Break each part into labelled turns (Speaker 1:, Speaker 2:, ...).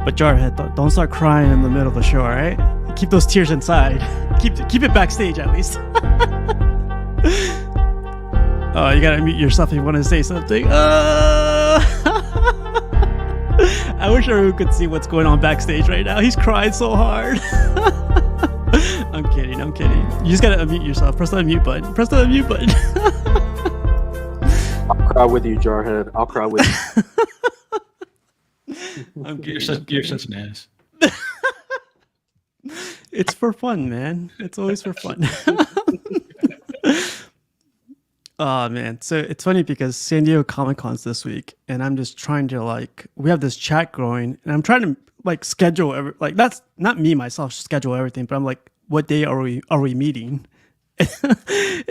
Speaker 1: But Jarhead, don't start crying in the middle of the show, all right? Keep those tears inside. Keep it backstage at least. Oh, you gotta mute yourself if you want to say something. I wish everyone could see what's going on backstage right now. He's crying so hard. I'm kidding. You just gotta unmute yourself. Press the unmute button.
Speaker 2: I'll cry with you, Jarhead. I'll cry with you.
Speaker 3: You're such an ass.
Speaker 1: It's for fun, man. It's always for fun. Oh man, so it's funny because San Diego Comic-Con's this week, and I'm just trying to we have this chat growing, and I'm trying to schedule that's not me myself schedule everything, but I'm like, what day are we meeting?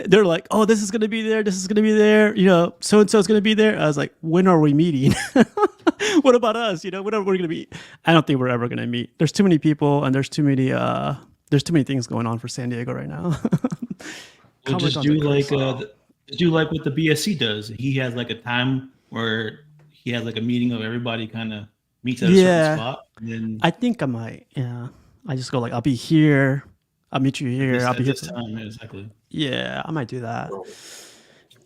Speaker 1: They're like, oh, this is gonna be there, so and so is gonna be there. I was like, when are we meeting? What about us? When are we gonna meet? I don't think we're ever gonna meet. There's too many people, and there's too many things going on for San Diego right now.
Speaker 3: We'll just do do like what the BSC does. He has a time where he has a meeting of everybody kind of meets at a certain spot. And then
Speaker 1: I think I might. Yeah, I just go I'll be here. I'll meet you here. I'll be here.
Speaker 3: This time, exactly.
Speaker 1: Yeah, I might do that.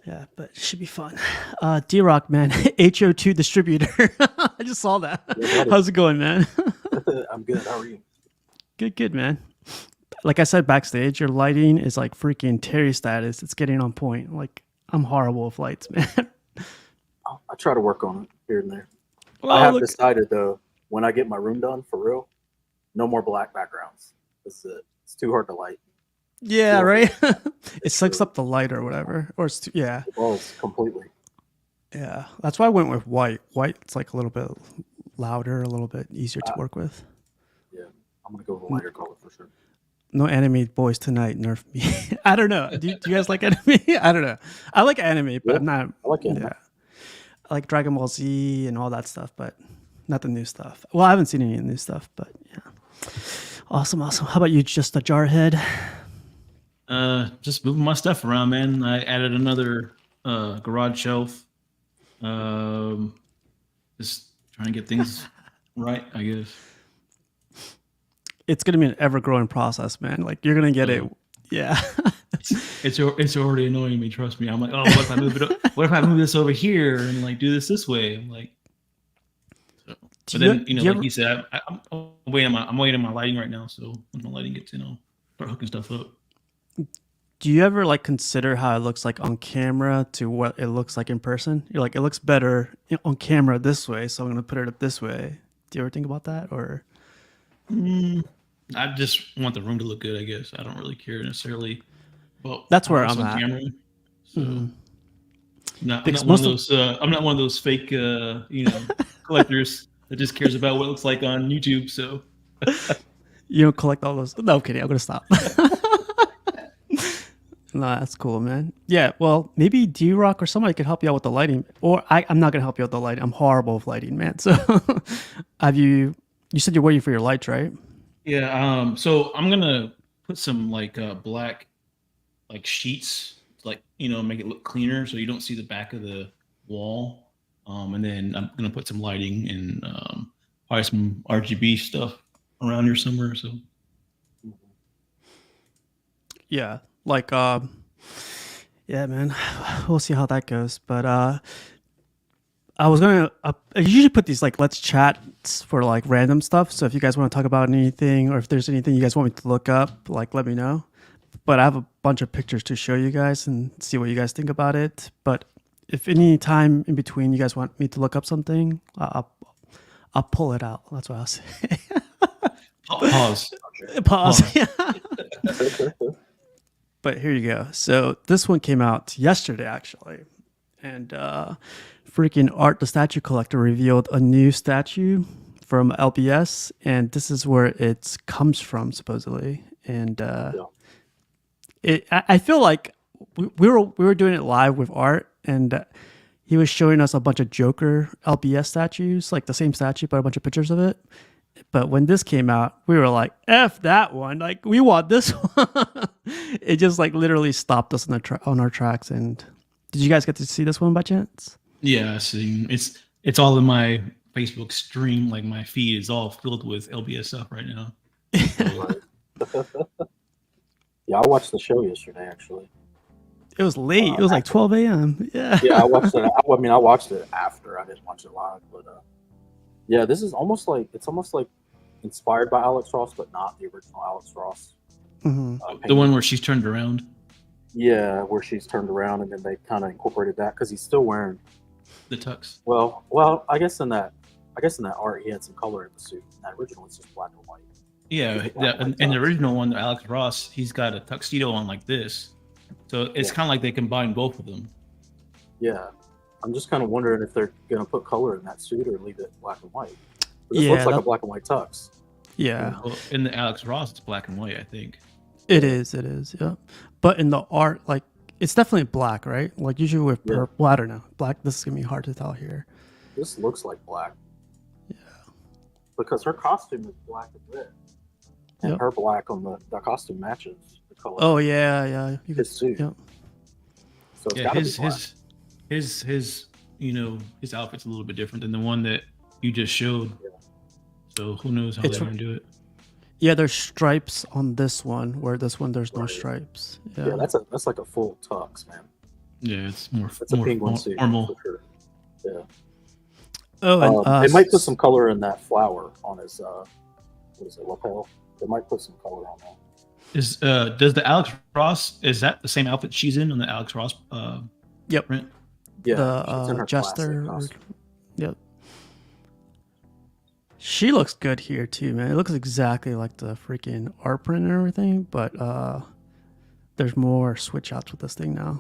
Speaker 1: Yeah, but it should be fun. D-Rock, man, HO2 distributor. I just saw that. Yeah, how's it going, man?
Speaker 2: I'm good. How are you?
Speaker 1: Good, man. Like I said backstage, your lighting is like freaking Terry status. It's getting on point. I'm horrible with lights, man.
Speaker 2: I try to work on it here and there.
Speaker 1: Well,
Speaker 2: I have decided, though, when I get my room done, for real, no more black backgrounds. This is it. It's too hard to light.
Speaker 1: Yeah, right? It sucks up the light or whatever. Or it's yeah.
Speaker 2: It does, completely.
Speaker 1: Yeah, that's why I went with white. White, it's a little bit louder, a little bit easier to work with.
Speaker 2: Yeah, I'm going to go with a lighter color for sure.
Speaker 1: No anime boys tonight, nerf me. I don't know. Do you guys like anime? I don't know. I like anime, but I'm not.
Speaker 2: I like anime.
Speaker 1: Yeah. I like Dragon Ball Z and all that stuff, but not the new stuff. Well, I haven't seen any new stuff, but yeah. Awesome. How about you, just a Jarhead?
Speaker 3: Just moving my stuff around, man. I added another garage shelf. Just trying to get things right, I guess.
Speaker 1: It's gonna be an ever-growing process, man. You're gonna get it. Yeah.
Speaker 3: It's already annoying me. Trust me. I'm like, oh, what if I move it? What if I move this over here and do this way? I'm like, so. But then like you said, I'm waiting on my lighting right now. So when my lighting gets start hooking stuff up.
Speaker 1: Do you ever consider how it looks on camera to what it looks like in person? You're it looks better on camera this way, so I'm gonna put it up this way. Do you ever think about that, or?
Speaker 3: I just want the room to look good, I guess. I don't really care necessarily. Well,
Speaker 1: that's where I'm at.
Speaker 3: Camera, so I'm not one of those fake, collectors that just cares about what it looks like on YouTube. So
Speaker 1: you don't collect all those. No, I'm kidding. I'm gonna stop. No, that's cool, man. Yeah, well, maybe D-Rock or somebody could help you out with the lighting. Or I'm not gonna help you with the lighting. I'm horrible with lighting, man. So, you said you're waiting for your lights, right?
Speaker 3: Yeah. So I'm gonna put some black sheets, make it look cleaner, so you don't see the back of the wall. And then I'm gonna put some lighting and probably some RGB stuff around here somewhere. So.
Speaker 1: Yeah. Yeah, man, we'll see how that goes. But I was gonna. I usually put these let's chat for random stuff. So if you guys want to talk about anything, or if there's anything you guys want me to look up, let me know. But I have a bunch of pictures to show you guys and see what you guys think about it. But if any time in between you guys want me to look up something, I'll pull it out. That's what I'll say. Pause. But here you go. So this one came out yesterday, actually. And freaking Art the Statue Collector revealed a new statue from LBS. And this is where it comes from, supposedly. And I feel like we were doing it live with Art. And he was showing us a bunch of Joker LBS statues, the same statue, but a bunch of pictures of it. But when this came out, we were like, F that one. We want this one. It just literally stopped us on our tracks. And did you guys get to see this one by chance?
Speaker 3: Yeah, I see. It's all in my Facebook stream, like my feed is all filled with LBS stuff right now.
Speaker 2: Right. Yeah, I watched the show yesterday actually.
Speaker 1: It was late. It was like 12 a.m. Yeah.
Speaker 2: Yeah, I watched it. I mean, I watched it after. I didn't watch it live, but yeah, this is almost like inspired by Alex Ross, but not the original Alex Ross.
Speaker 1: Mm-hmm.
Speaker 3: The one where she's turned around.
Speaker 2: Yeah, where she's turned around, and then they kind of incorporated that because he's still wearing
Speaker 3: the tux.
Speaker 2: Well, I guess in that art he had some color in the suit. That original was just black and white.
Speaker 3: Yeah, in the original one, Alex Ross, he's got a tuxedo on like this, so it's kind of like they combined both of them.
Speaker 2: Yeah, I'm just kind of wondering if they're gonna put color in that suit or leave it black and white. This looks like a black and white tux.
Speaker 1: Yeah.
Speaker 3: Well, in the Alex Ross, it's black and white, I think.
Speaker 1: It is. Yeah. But in the art, like, it's definitely black, right? Like usually with purple. Well, I don't know. Black. This is gonna be hard to tell here.
Speaker 2: This looks like black.
Speaker 1: Yeah.
Speaker 2: Because her costume is black and red, and her black on the costume matches the color.
Speaker 1: Oh yeah. You
Speaker 2: his suit.
Speaker 1: Yep.
Speaker 2: So it's gotta be black.
Speaker 3: his his outfit's a little bit different than the one that you just showed. Yeah. So who knows how they're gonna do it?
Speaker 1: Yeah, there's stripes on this one, where this one there's no stripes.
Speaker 2: Yeah, that's like a full tux, man.
Speaker 3: Yeah, it's more
Speaker 2: a penguin suit
Speaker 3: formal.
Speaker 2: For sure. Yeah.
Speaker 1: Oh, and
Speaker 2: they might put some color in that flower on his what is it, lapel? They might put some color on that.
Speaker 3: Does the Alex Ross, is that the same outfit she's in on the Alex Ross print?
Speaker 2: Yeah,
Speaker 1: the Jester. Yep. She looks good here too, man. It looks exactly like the freaking art print and everything, but there's more switch outs with this thing now.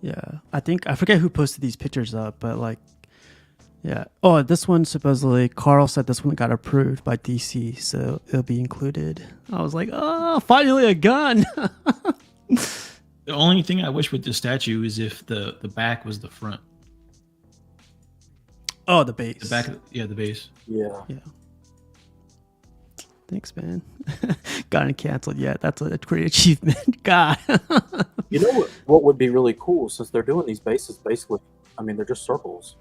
Speaker 1: Yeah, I forget who posted these pictures up, but like, yeah. Oh, this one supposedly Carl said this one got approved by DC, so it'll be included. I was like, oh, finally a gun.
Speaker 3: The only thing I wish with this statue is if the back was the front.
Speaker 1: Oh, the base.
Speaker 3: The back, the base.
Speaker 2: Yeah.
Speaker 1: Thanks, man. Gotten canceled yet? That's a great achievement. God.
Speaker 2: You know what would be really cool, since they're doing these bases basically, I mean, they're just circles.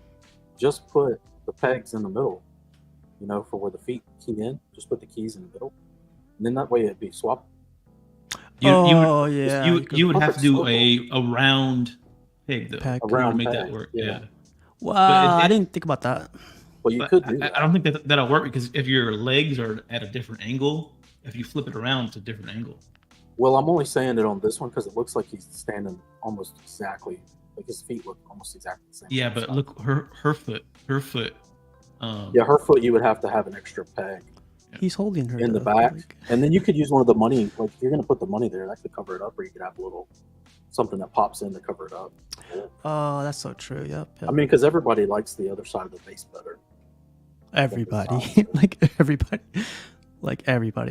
Speaker 2: Just put the pegs in the middle, for where the feet key in. Just put the keys in the middle, and then that way it'd be swapped.
Speaker 3: You would have to do a round peg, though.
Speaker 2: A round
Speaker 3: make
Speaker 2: peg,
Speaker 3: that work. Yeah.
Speaker 1: Wow, I didn't think about that.
Speaker 2: Well, you could do that.
Speaker 3: I don't think that'll work, because if your legs are at a different angle, if you flip it around, it's a different angle.
Speaker 2: Well, I'm only saying it on this one because it looks like he's standing almost exactly, like his feet look almost exactly the same.
Speaker 3: Yeah, but look, her foot.
Speaker 2: Her foot. You would have to have an extra peg.
Speaker 1: He's holding her
Speaker 2: in the back, and then you could use one of the money. Like if you're gonna put the money there, that could cover it up, or you could have a little something that pops in to cover it up.
Speaker 1: Oh, that's so true. Yep.
Speaker 2: I mean, because everybody likes the other side of the base better.
Speaker 1: Everybody,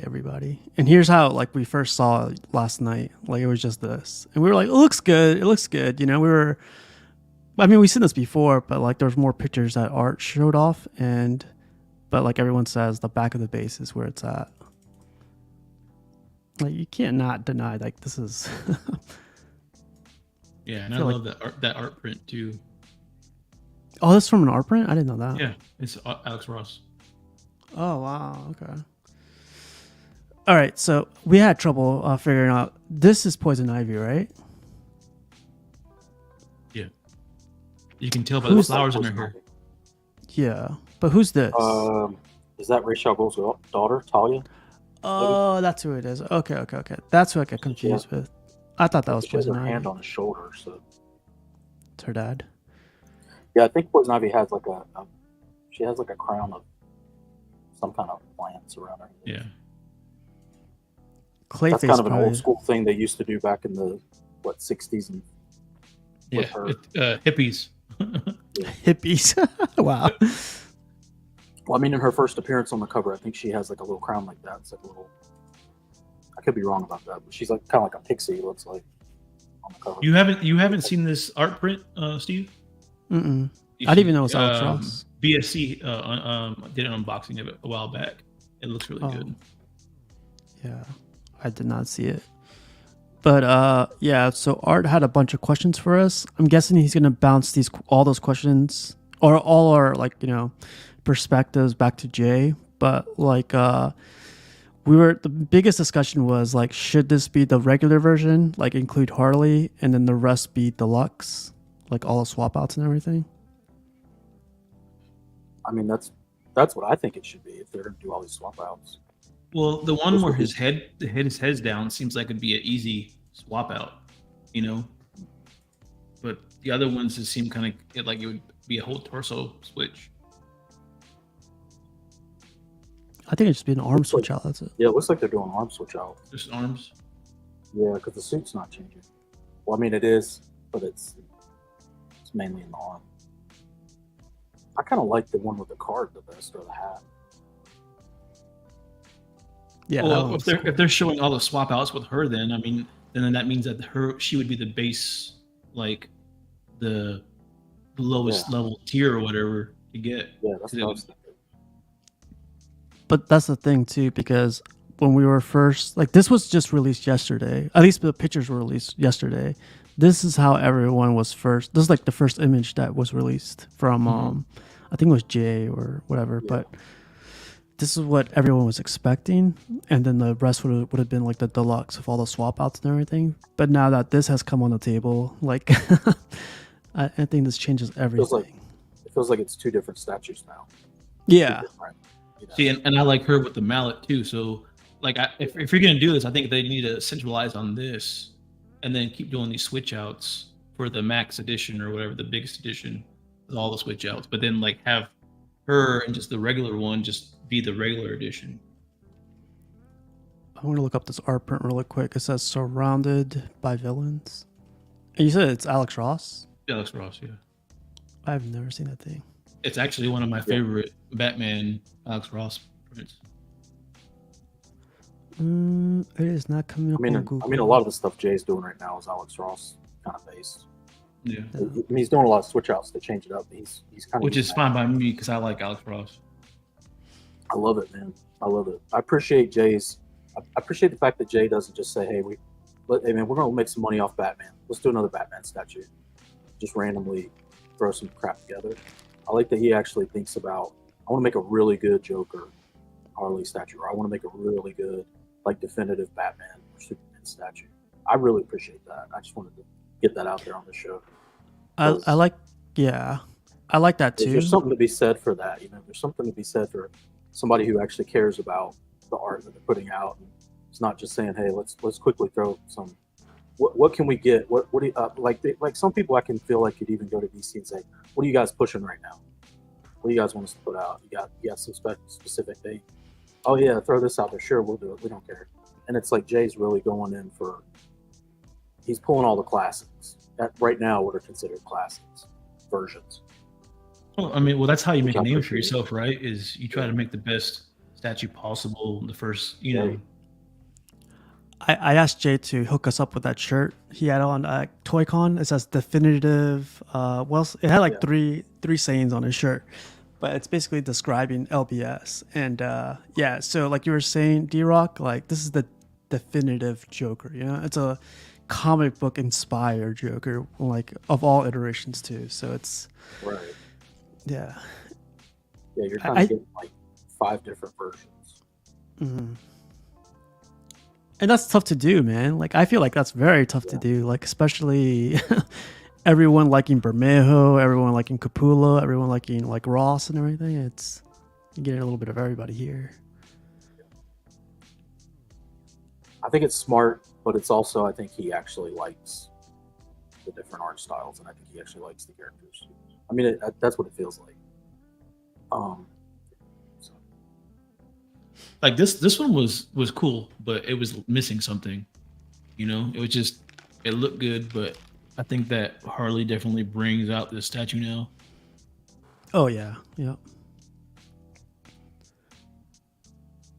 Speaker 1: everybody. And here's how we first saw it last night. Like it was just this, and we were like, "It looks good. It looks good." We've seen this before, but there was more pictures that Art showed off, but everyone says the back of the base is where it's at. You can't not deny this is.
Speaker 3: Yeah, and I love that art print too.
Speaker 1: Oh, that's from an art print? I didn't know that.
Speaker 3: Yeah, it's Alex Ross.
Speaker 1: Oh, wow. Okay. All right, so we had trouble figuring out. This is Poison Ivy, right?
Speaker 3: Yeah. You can tell by the flowers in her hair.
Speaker 1: Yeah, but who's this?
Speaker 2: Is that Ra's al Ghul's daughter, Talia?
Speaker 1: Oh, maybe? That's who it is. Okay. That's who I get confused with. I thought that was Poison Ivy.
Speaker 2: She has her hand on his shoulder, so
Speaker 1: it's her dad.
Speaker 2: Yeah, I think Poison Ivy has she has a crown of some kind of plants around her.
Speaker 3: Yeah.
Speaker 1: Clayface.
Speaker 2: That's kind of an old school thing they used to do back in the 60s and
Speaker 3: hippies.
Speaker 1: Hippies. Wow.
Speaker 2: Well, I mean, in her first appearance on the cover, I think she has a little crown like that. It's a little. I could be wrong about that, but she's kind of like a pixie. It looks like on the cover.
Speaker 3: You haven't seen this art print, Steve?
Speaker 1: Mm-mm. I didn't even know it was Alex Ross.
Speaker 3: BSC did an unboxing of it a while back. It looks really good.
Speaker 1: Yeah, I did not see it. But so Art had a bunch of questions for us. I'm guessing he's gonna bounce all those questions or all our like perspectives back to Jay, but like the biggest discussion was like, should this be the regular version, like include Harley, and then the rest be deluxe, like all the swap outs and everything?
Speaker 2: I mean, that's what I think it should be if they're going to do all these swap outs.
Speaker 3: Well, the one where his head's down seems like it'd be an easy swap out, but the other ones just seem kind of like it would be a whole torso switch.
Speaker 1: I think it's just be an arm switch out. That's it.
Speaker 2: Yeah, it looks like they're doing arm switch out.
Speaker 3: Just arms.
Speaker 2: Yeah, because the suit's not changing. Well, I mean, it is, but it's mainly in the arm. I kind of like the one with the card the best, or the hat.
Speaker 1: Yeah.
Speaker 3: Well, if they're showing all the swap outs with her, then I mean, then that means that she would be the base, like the lowest level tier or whatever to get.
Speaker 2: Yeah, that's what I was thinking.
Speaker 1: But that's the thing too, because when we were first, like, this was just released yesterday. At least the pictures were released yesterday. This is how everyone was first. This is like the first image that was released from, I think it was Jay or whatever. Yeah. But this is what everyone was expecting, and then the rest would have been like the deluxe of all the swap outs and everything. But now that this has come on the table, like, I think this changes everything.
Speaker 2: It feels like it's two different statues now.
Speaker 1: Yeah.
Speaker 3: See, and I like her with the mallet too. So, like, if you're gonna do this, I think they need to centralize on this, and then keep doing these switch outs for the max edition or whatever, the biggest edition, with all the switch outs. But then like have her and just the regular one just be the regular edition.
Speaker 1: I want to look up this art print really quick. It says "Surrounded by Villains," and you said it's Alex Ross.
Speaker 3: Alex Ross, yeah.
Speaker 1: I've never seen that thing.
Speaker 3: It's actually one of my favorite Batman Alex Ross prints.
Speaker 1: It is not coming up on Google.
Speaker 2: I mean, a lot of the stuff Jay's doing right now is Alex Ross kind of based.
Speaker 3: Yeah.
Speaker 2: I mean, he's doing a lot of switch outs to change it up. He's kind of,
Speaker 3: which is fine by me because I like Alex Ross.
Speaker 2: I love it, man. I love it. I appreciate Jay's. I appreciate the fact that Jay doesn't just say, "Hey, we're gonna make some money off Batman. Let's do another Batman statue." Just randomly throw some crap together. I like that he actually thinks about, I want to make a really good Joker Harley statue, or I want to make a really good, like, definitive Batman or Superman statue. I really appreciate that. I just wanted to get that out there on the show.
Speaker 1: I like that too.
Speaker 2: There's something to be said for that. There's something to be said for somebody who actually cares about the art that they're putting out. And it's not just saying, "Hey, let's quickly throw some. What can we get? What do you, like some people I can feel like could even go to DC and say, "What are you guys pushing right now? What do you guys want us to put out? You got some specific thing? Oh yeah, throw this out there. Sure, we'll do it. We don't care." And it's like Jay's really going in for. He's pulling all the classics that right now what are considered classics versions.
Speaker 3: Well, I mean, that's how you make a name for yourself, right? Is you try to make the best statue possible. The first,
Speaker 1: I asked Jay to hook us up with that shirt he had on ToyCon. It says definitive. It had like three sayings on his shirt, but it's basically describing LBS. And so like you were saying, D-Rock, like this is the definitive Joker. It's a comic book inspired Joker, like of all iterations too. So it's
Speaker 2: right.
Speaker 1: Yeah.
Speaker 2: Yeah, you're kind of getting like 5 different versions.
Speaker 1: Mm-hmm. And that's tough to do, man. Like, I feel like that's very tough to do. Like, especially everyone liking Bermejo, everyone liking Capullo, everyone liking like Ross and everything. You're getting a little bit of everybody here.
Speaker 2: I think it's smart, but it's also, I think he actually likes the different art styles, and I think he actually likes the characters. I mean, that's what it feels like.
Speaker 3: Like this one was cool, but it was missing something. It was just, it looked good, but I think that Harley definitely brings out this statue now.
Speaker 1: Oh yeah, yeah.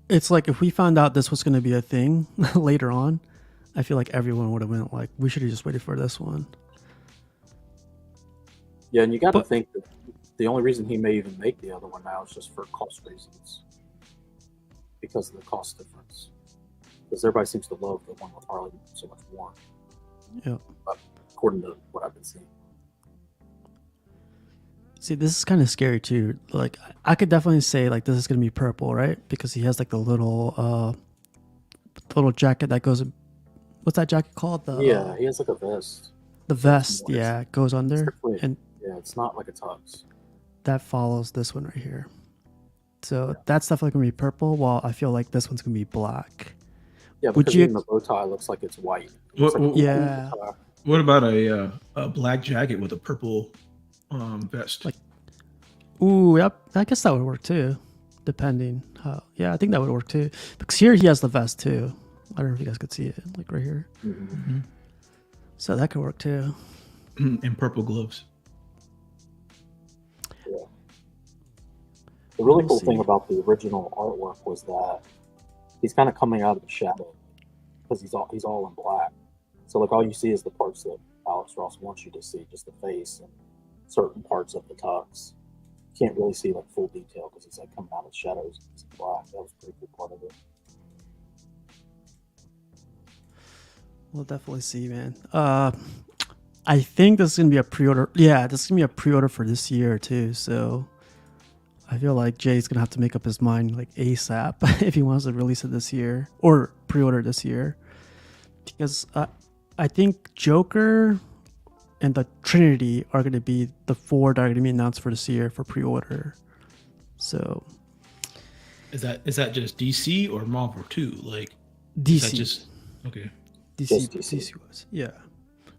Speaker 1: It's like if we found out this was going to be a thing later on, I feel like everyone would have been like, we should have just waited for this one.
Speaker 2: Yeah, and you got to think that the only reason he may even make the other one now is just for cost reasons. Because of the cost difference. Because everybody seems to love the one with Harley so much more.
Speaker 1: Yeah.
Speaker 2: According to what I've been seeing.
Speaker 1: See, this is kind of scary too. Like, I could definitely say like this is gonna be purple, right? Because he has like the little jacket that goes. What's that jacket called?
Speaker 2: Yeah, he has like a vest.
Speaker 1: The
Speaker 2: So it's
Speaker 1: vest.
Speaker 2: more- it's-
Speaker 1: Yeah, it goes
Speaker 2: it's
Speaker 1: under,
Speaker 2: definitely-
Speaker 1: and
Speaker 2: yeah, it's not like a tux.
Speaker 1: that follows this one right here. So that's definitely gonna be purple. While I feel like this one's gonna be black.
Speaker 2: Yeah,
Speaker 1: Would
Speaker 2: because
Speaker 1: you-
Speaker 2: even the bow tie looks like it's white. It looks
Speaker 3: What-
Speaker 2: like a
Speaker 1: yeah.
Speaker 2: bow tie.
Speaker 3: What about a black jacket with a purple vest?
Speaker 1: Like- Ooh, yep. I guess that would work too, depending how. Yeah, I think that would work too. Because here he has the vest too. I don't know if you guys could see it, like right here.
Speaker 2: Mhm.
Speaker 1: So that could work too.
Speaker 3: And purple gloves.
Speaker 2: Yeah. The really
Speaker 1: We'll
Speaker 2: cool
Speaker 1: see.
Speaker 2: thing about the original artwork was that he's kind of coming out of the shadow because he's all in black. So like all you see is the parts that Alex Ross wants you to see, just the face and certain parts of the tux. You can't really see like full detail because he's like coming out of shadows. It's black. That was a pretty cool part of it.
Speaker 1: We'll definitely see, man. I think this is gonna be a pre-order. Yeah, this is gonna be a pre-order for this year too. So I feel like Jay's gonna have to make up his mind like ASAP if he wants to release it this year or pre-order this year, because I think Joker and the Trinity are gonna be the four that are gonna be announced for this year for pre-order. So
Speaker 3: Is that just DC or Marvel too? Like is
Speaker 1: DC,
Speaker 3: that just okay?
Speaker 1: DC,
Speaker 2: Just DC.
Speaker 1: DC was, yeah.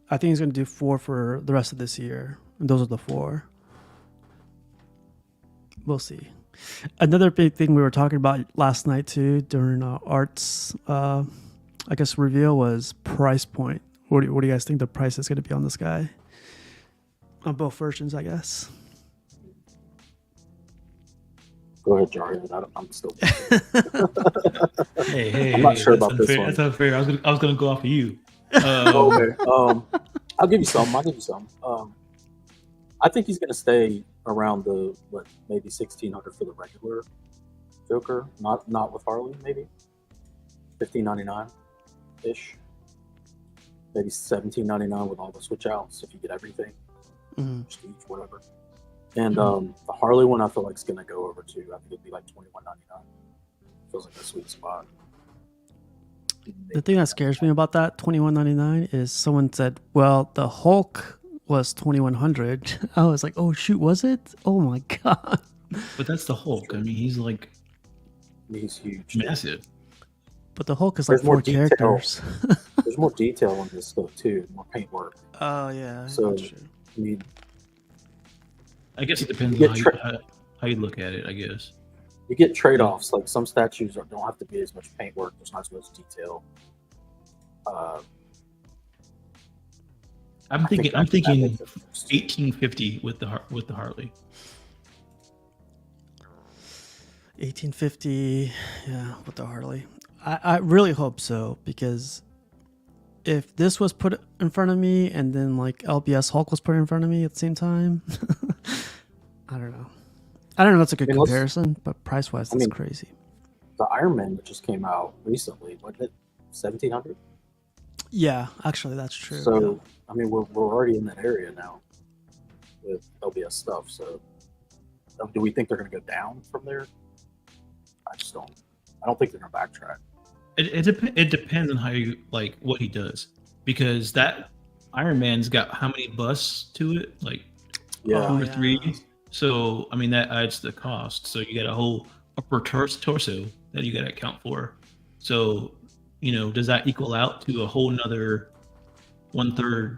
Speaker 1: I think he's gonna do 4 for the rest of this year, and those are the 4. We'll see. Another big thing we were talking about last night too during Art's, I guess, reveal was price point. What do you guys think the price is gonna be on this guy? On both versions, I guess.
Speaker 2: Go ahead, Jarian. I'm still.
Speaker 3: Hey,
Speaker 2: I'm not sure
Speaker 3: that's
Speaker 2: about this
Speaker 3: unfair.
Speaker 2: one.
Speaker 3: That's unfair. I was gonna go off of you.
Speaker 2: Okay. I'll give you some. I think he's going to stay around the maybe 1,600 for the regular Joker, not with Harley, maybe 1,599 ish, maybe 1,799 with all the switch outs if you get everything, prestige, whatever. And the Harley one I feel like is going to go over too. I think it'd be like 2,199. Feels like a sweet spot.
Speaker 1: The thing that scares me about that $2,199 is someone said, "Well, the Hulk was $2,100." I was like, "Oh shoot, was it? Oh my god!"
Speaker 3: But that's the Hulk. I mean, he's like
Speaker 2: He's huge.
Speaker 3: massive.
Speaker 1: But the Hulk is like
Speaker 2: There's more
Speaker 1: 4
Speaker 2: detail.
Speaker 1: characters.
Speaker 2: There's more detail in this stuff too, more paintwork.
Speaker 1: Oh yeah,
Speaker 2: So-
Speaker 1: that's true.
Speaker 2: I mean,
Speaker 3: I guess it depends
Speaker 2: You
Speaker 3: on
Speaker 2: get
Speaker 3: how you look at it. I guess.
Speaker 2: you get trade-offs. Like some statues don't have to be as much paintwork. There's not as much detail.
Speaker 3: I'm
Speaker 2: I think
Speaker 3: thinking.
Speaker 2: that-
Speaker 3: I'm
Speaker 2: that
Speaker 3: thinking
Speaker 2: makes a difference.
Speaker 3: 1850 with the Harley.
Speaker 1: 1850, yeah, with the Harley. I really hope so, because if this was put in front of me and then like LBS Hulk was put in front of me at the same time, I don't know. I don't know if that's a good
Speaker 2: I mean, let's-
Speaker 1: comparison, but price wise,
Speaker 2: I
Speaker 1: that's
Speaker 2: mean,
Speaker 1: crazy.
Speaker 2: The Iron Man that just came out recently, wasn't it 1,700?
Speaker 1: Yeah, actually, that's true.
Speaker 2: So I mean, we're already in that area now with LBS stuff. So do we think they're going to go down from there? I just don't. I don't think they're going to backtrack.
Speaker 3: It depends on how you like what he does, because that Iron Man's got how many busts to it, like
Speaker 2: Yeah,
Speaker 1: Oh,
Speaker 3: or
Speaker 1: yeah.
Speaker 3: 3. So I mean that adds to the cost. So you got a whole upper torso that you got to account for. So does that equal out to a whole nother 1/3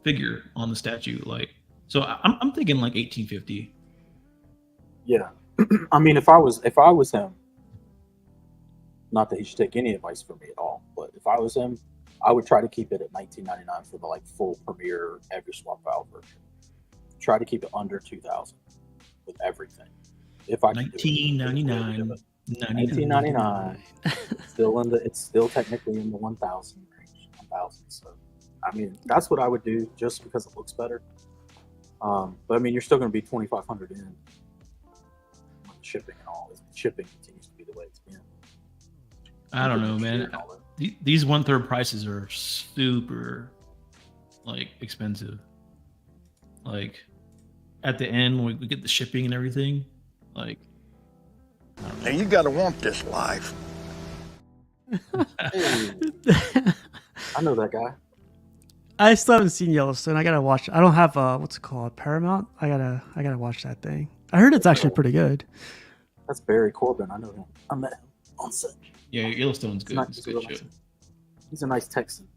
Speaker 3: figure on the statue? Like, so I'm thinking like 1850.
Speaker 2: yeah. I mean, if I was him, not that he should take any advice from me at all, but if I was him, I would try to keep it at 1999 for the like full premiere every swap valve version. Try to keep it under 2,000 with everything. If I could do it.
Speaker 3: 1999.
Speaker 2: 1999. It's still technically in the 1,000 range. 1,000. So, I mean, that's what I would do just because it looks better. But I mean, you're still going to be 2,500 in with shipping and all. Shipping continues to be the way it's been.
Speaker 3: I don't know, man. These 1/3 prices are super like expensive. Like at the end when we get the shipping and everything, like.
Speaker 4: Now you gotta want this life.
Speaker 2: Hey, I know that guy.
Speaker 1: I still haven't seen Yellowstone. I gotta watch. I don't have what's it called, Paramount. I gotta watch that thing. I heard it's actually pretty good.
Speaker 2: That's Barry Corbin. I know him. I met him on set.
Speaker 3: Yeah, Yellowstone's good. It's a good show.
Speaker 2: He's a nice Texan.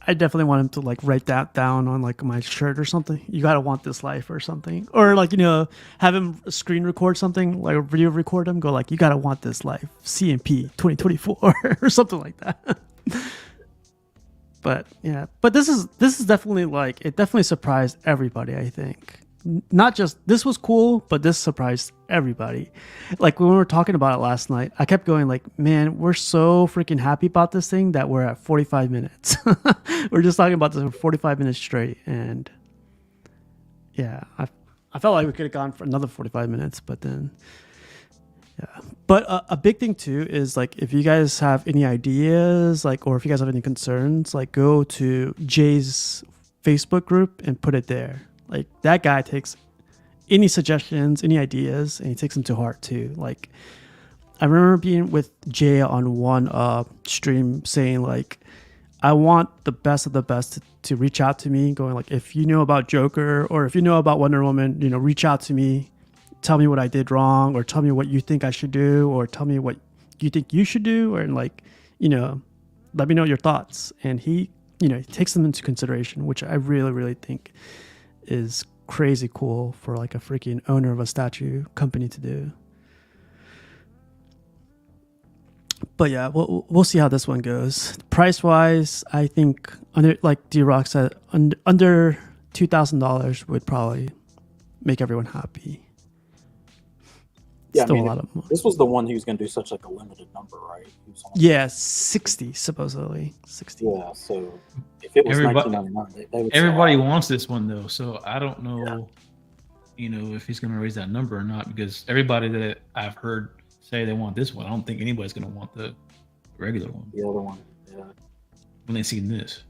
Speaker 1: I definitely want him to like write that down on like my shirt or something. You gotta want this life or something, or like have him screen record something, like a video record him. Go like, you gotta want this life, CMP 2024 or something like that. But yeah, but this is definitely like, it definitely surprised everybody. I think not just this was cool, but this surprised everybody. Like when we were talking about it last night, I kept going like, man, we're so freaking happy about this thing that we're at 45 minutes. We're just talking about this for 45 minutes straight. And yeah, I felt like we could have gone for another 45 minutes, but then yeah. But a big thing too is like, if you guys have any ideas, like, or if you guys have any concerns, like go to Jay's Facebook group and put it there. Like that guy takes any suggestions, any ideas, and he takes them to heart too. Like I remember being with Jay on one stream saying like, I want the best of the best to reach out to me, going like, if you know about Joker or if you know about Wonder Woman, reach out to me, tell me what I did wrong, or tell me what you think I should do, or tell me what you think you should do, or like, let me know your thoughts. And he takes them into consideration, which I really, really think is crazy cool for like a freaking owner of a statue company to do. But yeah, we'll see how this one goes. Price wise, I think under, like D-Rock said, under $2,000 would probably make everyone happy.
Speaker 2: Yeah,
Speaker 1: Still a lot of money.
Speaker 2: This was the one he was going to do such like a limited number, right?
Speaker 1: Yeah, 60 supposedly. 60.
Speaker 2: Yeah, so if it was $19.99, they would
Speaker 3: everybody wants this one though, so I don't know, if he's going to raise that number or not, because everybody that I've heard say they want this one, I don't think anybody's going to want the regular one.
Speaker 2: The other one, yeah.
Speaker 3: When they seen this.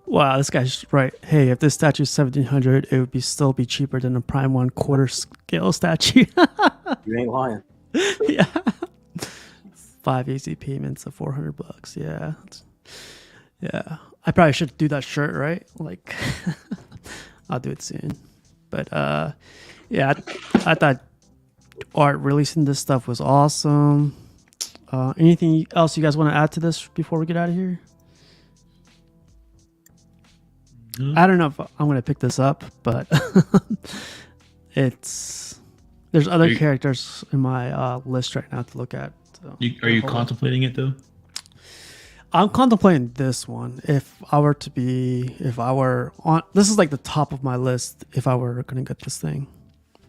Speaker 1: Wow, this guy's right. Hey, if this statue is $1,700, it would still be cheaper than a prime 1/4 scale statue.
Speaker 2: You ain't lying.
Speaker 1: Yeah. 5 easy payments of $400. Yeah. Yeah. I probably should do that shirt, right? Like, I'll do it soon. But yeah, I thought Art releasing this stuff was awesome. Anything else you guys want to add to this before we get out of here? I don't know if I'm going to pick this up, but there's other characters in my list right now to look at. So
Speaker 3: are you contemplating it though?
Speaker 1: I'm contemplating this one. If I were on, this is like the top of my list if I were going to get this thing.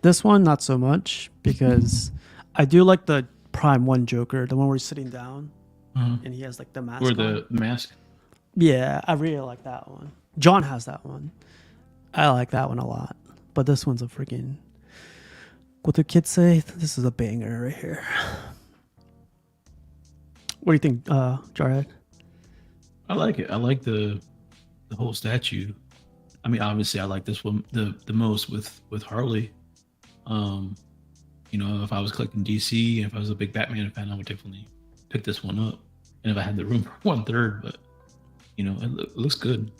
Speaker 1: This one, not so much, because I do like the Prime 1 Joker, the one where he's sitting down and he has like the mask.
Speaker 3: Or the mask?
Speaker 1: Yeah, I really like that one. John has that one. I like that one a lot. But this one's a freaking, what do kids say? This is a banger right here. What do you think, Jarhead?
Speaker 3: I like it. I like the whole statue. I mean, obviously, I like this one the most with Harley. If I was collecting DC, if I was a big Batman fan, I would definitely pick this one up. And if I had the room for 1/3, but it looks good.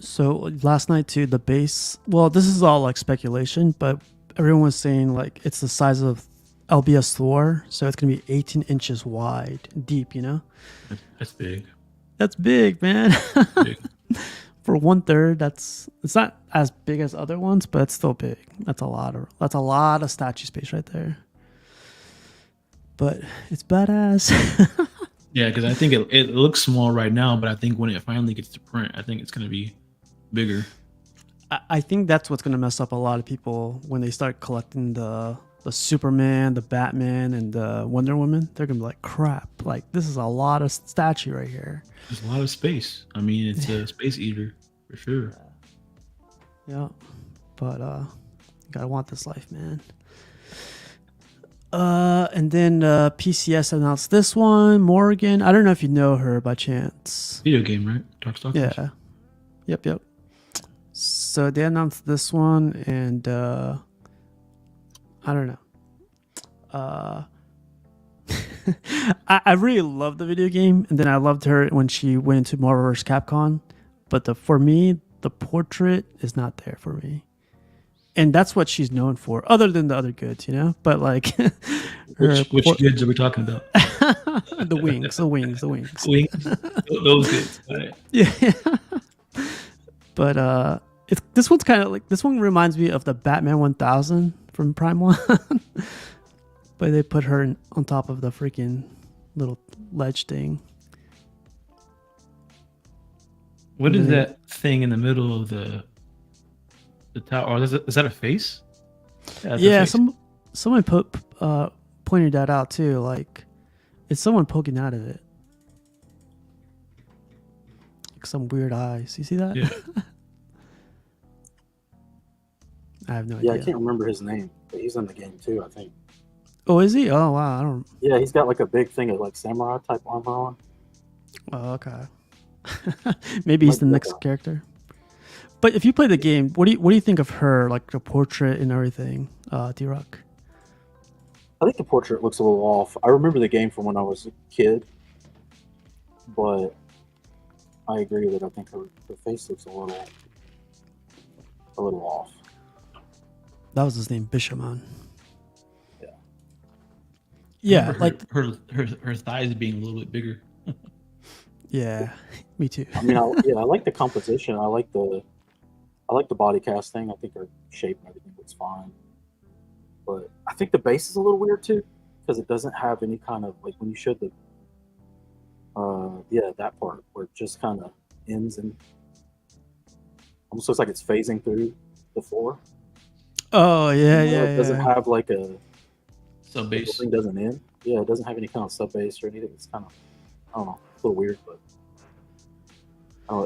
Speaker 1: So last night too, the base. Well, this is all like speculation, but everyone was saying like it's the size of LBS Thor, so it's gonna be 18 inches wide, deep.
Speaker 3: That's big.
Speaker 1: That's big, man.
Speaker 3: Big.
Speaker 1: For 1/3, it's not as big as other ones, but it's still big. That's a lot of statue space right there. But it's badass.
Speaker 3: Yeah, because I think it looks small right now, but I think when it finally gets to print, I think it's gonna be bigger.
Speaker 1: I think that's what's gonna mess up a lot of people when they start collecting the Superman, the Batman, and the Wonder Woman. They're gonna be like, crap, like this is a lot of statue right here.
Speaker 3: There's a lot of space. I mean, it's a space eater for sure.
Speaker 1: Yeah, but you gotta want this life, man. And then PCS announced this one, Morgan. I don't know if you know her by chance.
Speaker 3: Video game, right? Darkstalkers?
Speaker 1: Yeah. Yep. So they announced this one, and I don't know. I really loved the video game, and then I loved her when she went into Marvel vs. Capcom. But for me, the portrait is not there for me, and that's what she's known for, other than the other goods, you know. But like,
Speaker 3: Which goods are we talking about?
Speaker 1: the wings.
Speaker 3: Wings. Those goods. Right.
Speaker 1: Yeah. But this one's kind of like, this one reminds me of the Batman 1000 from Prime 1. But they put her on top of the freaking little ledge thing.
Speaker 3: What is that thing in the middle of the tower? Or is that a face?
Speaker 1: Yeah, someone pointed that out too. Like, it's someone poking out of it. Like some weird eyes. You see that?
Speaker 3: Yeah.
Speaker 1: I have no
Speaker 2: Yeah,
Speaker 1: idea.
Speaker 2: I can't remember his name, but he's in the game too, I think.
Speaker 1: Oh, is he? Oh, wow. I don't.
Speaker 2: Yeah, he's got like a big thing of like samurai type armor on.
Speaker 1: Oh, okay. Maybe he's the next character. But if you play the game, what do you think of her, like the portrait and everything, D-Rock?
Speaker 2: I think the portrait looks a little off. I remember the game from when I was a kid, but I agree that I think her face looks a little off.
Speaker 1: That was his name, Bishamon.
Speaker 2: Yeah.
Speaker 1: Yeah, like
Speaker 3: her thighs being a little bit bigger.
Speaker 1: yeah, me too.
Speaker 2: I mean, I like the composition. I like the body casting. I think her shape and everything looks fine. But I think the base is a little weird too, because it doesn't have any kind of, like when you showed the that part where it just kind of ends and almost looks like it's phasing through the floor.
Speaker 1: Oh yeah,
Speaker 2: It doesn't have like a
Speaker 3: sub base.
Speaker 2: The thing doesn't end. Yeah, it doesn't have any kind of sub base or anything. It's kind of, I don't know, a little weird, but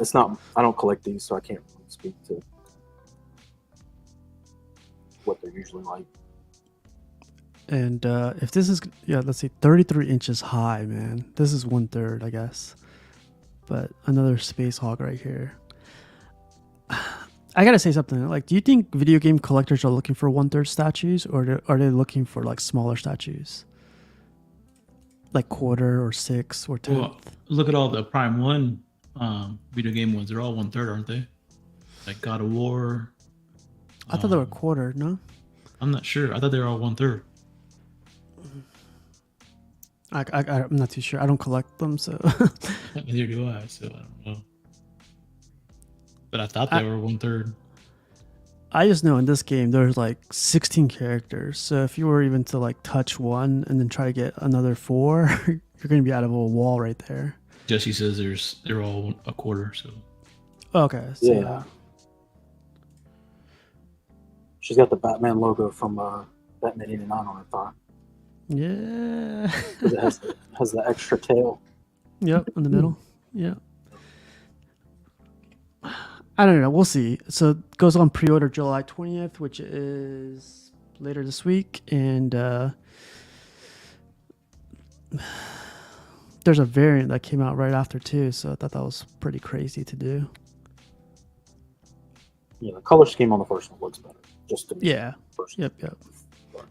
Speaker 2: it's not. I don't collect these, so I can't really speak to what they're usually like.
Speaker 1: And if this is, let's see, 33 inches high, man. This is 1/3, I guess. But another space hog right here. I gotta say something. Like, do you think video game collectors are looking for 1/3 statues, or are they looking for like smaller statues, like quarter or 6 or 10th?
Speaker 3: Well, look at all the Prime 1 video game ones. They're all 1/3, aren't they? Like God of War.
Speaker 1: I thought they were quarter. No,
Speaker 3: I'm not sure. I thought they were all 1/3.
Speaker 1: I'm not too sure. I don't collect them, so.
Speaker 3: Neither do I. So I don't know. But I thought they were 1/3.
Speaker 1: I just know in this game there's like 16 characters. So if you were even to like touch one and then try to get another 4, you're gonna be out of a wall right there.
Speaker 3: Jesse says they're all a quarter. So.
Speaker 1: Okay. So
Speaker 2: Yeah. She's got the Batman logo from Batman '89 on her thigh.
Speaker 1: Yeah.
Speaker 2: It has the extra tail.
Speaker 1: Yep, in the middle. Yeah. I don't know. We'll see. So it goes on pre-order July 20th, which is later this week, and there's a variant that came out right after too. So I thought that was pretty crazy to do.
Speaker 2: Yeah, the color scheme on the first one looks better. Just to me.
Speaker 1: Yeah.
Speaker 2: Personally.
Speaker 1: Yep.
Speaker 2: But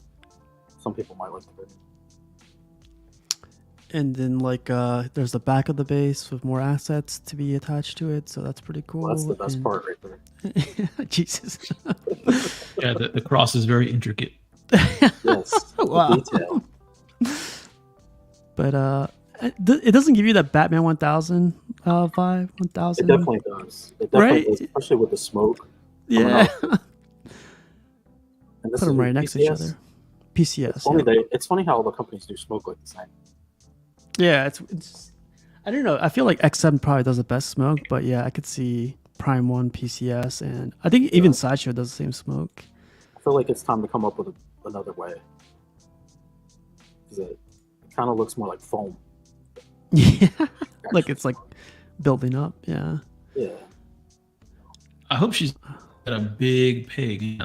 Speaker 2: some people might like the variant.
Speaker 1: And then like there's the back of the base with more assets to be attached to it, so that's pretty cool.
Speaker 2: Well, that's the best part right there.
Speaker 1: Jesus.
Speaker 3: Yeah, the cross is very intricate.
Speaker 2: Yes.
Speaker 1: Wow.
Speaker 2: Detail.
Speaker 1: But it doesn't give you that Batman 1000 vibe. 1000.
Speaker 2: It definitely does. It definitely
Speaker 1: Right?
Speaker 2: does, especially with the smoke.
Speaker 1: Yeah.
Speaker 2: And this
Speaker 1: Put them
Speaker 2: is
Speaker 1: right next to each other. PCS.
Speaker 2: It's funny how all the companies do smoke like the same.
Speaker 1: Yeah, it's I don't know. I feel like XM probably does the best smoke, but yeah, I could see Prime 1, PCS, and I think even Sideshow does the same smoke.
Speaker 2: I feel like it's time to come up with another way. Because it kind of looks more like foam.
Speaker 1: Yeah. Like it's like building up. Yeah.
Speaker 2: Yeah.
Speaker 3: I hope she's got a big pig.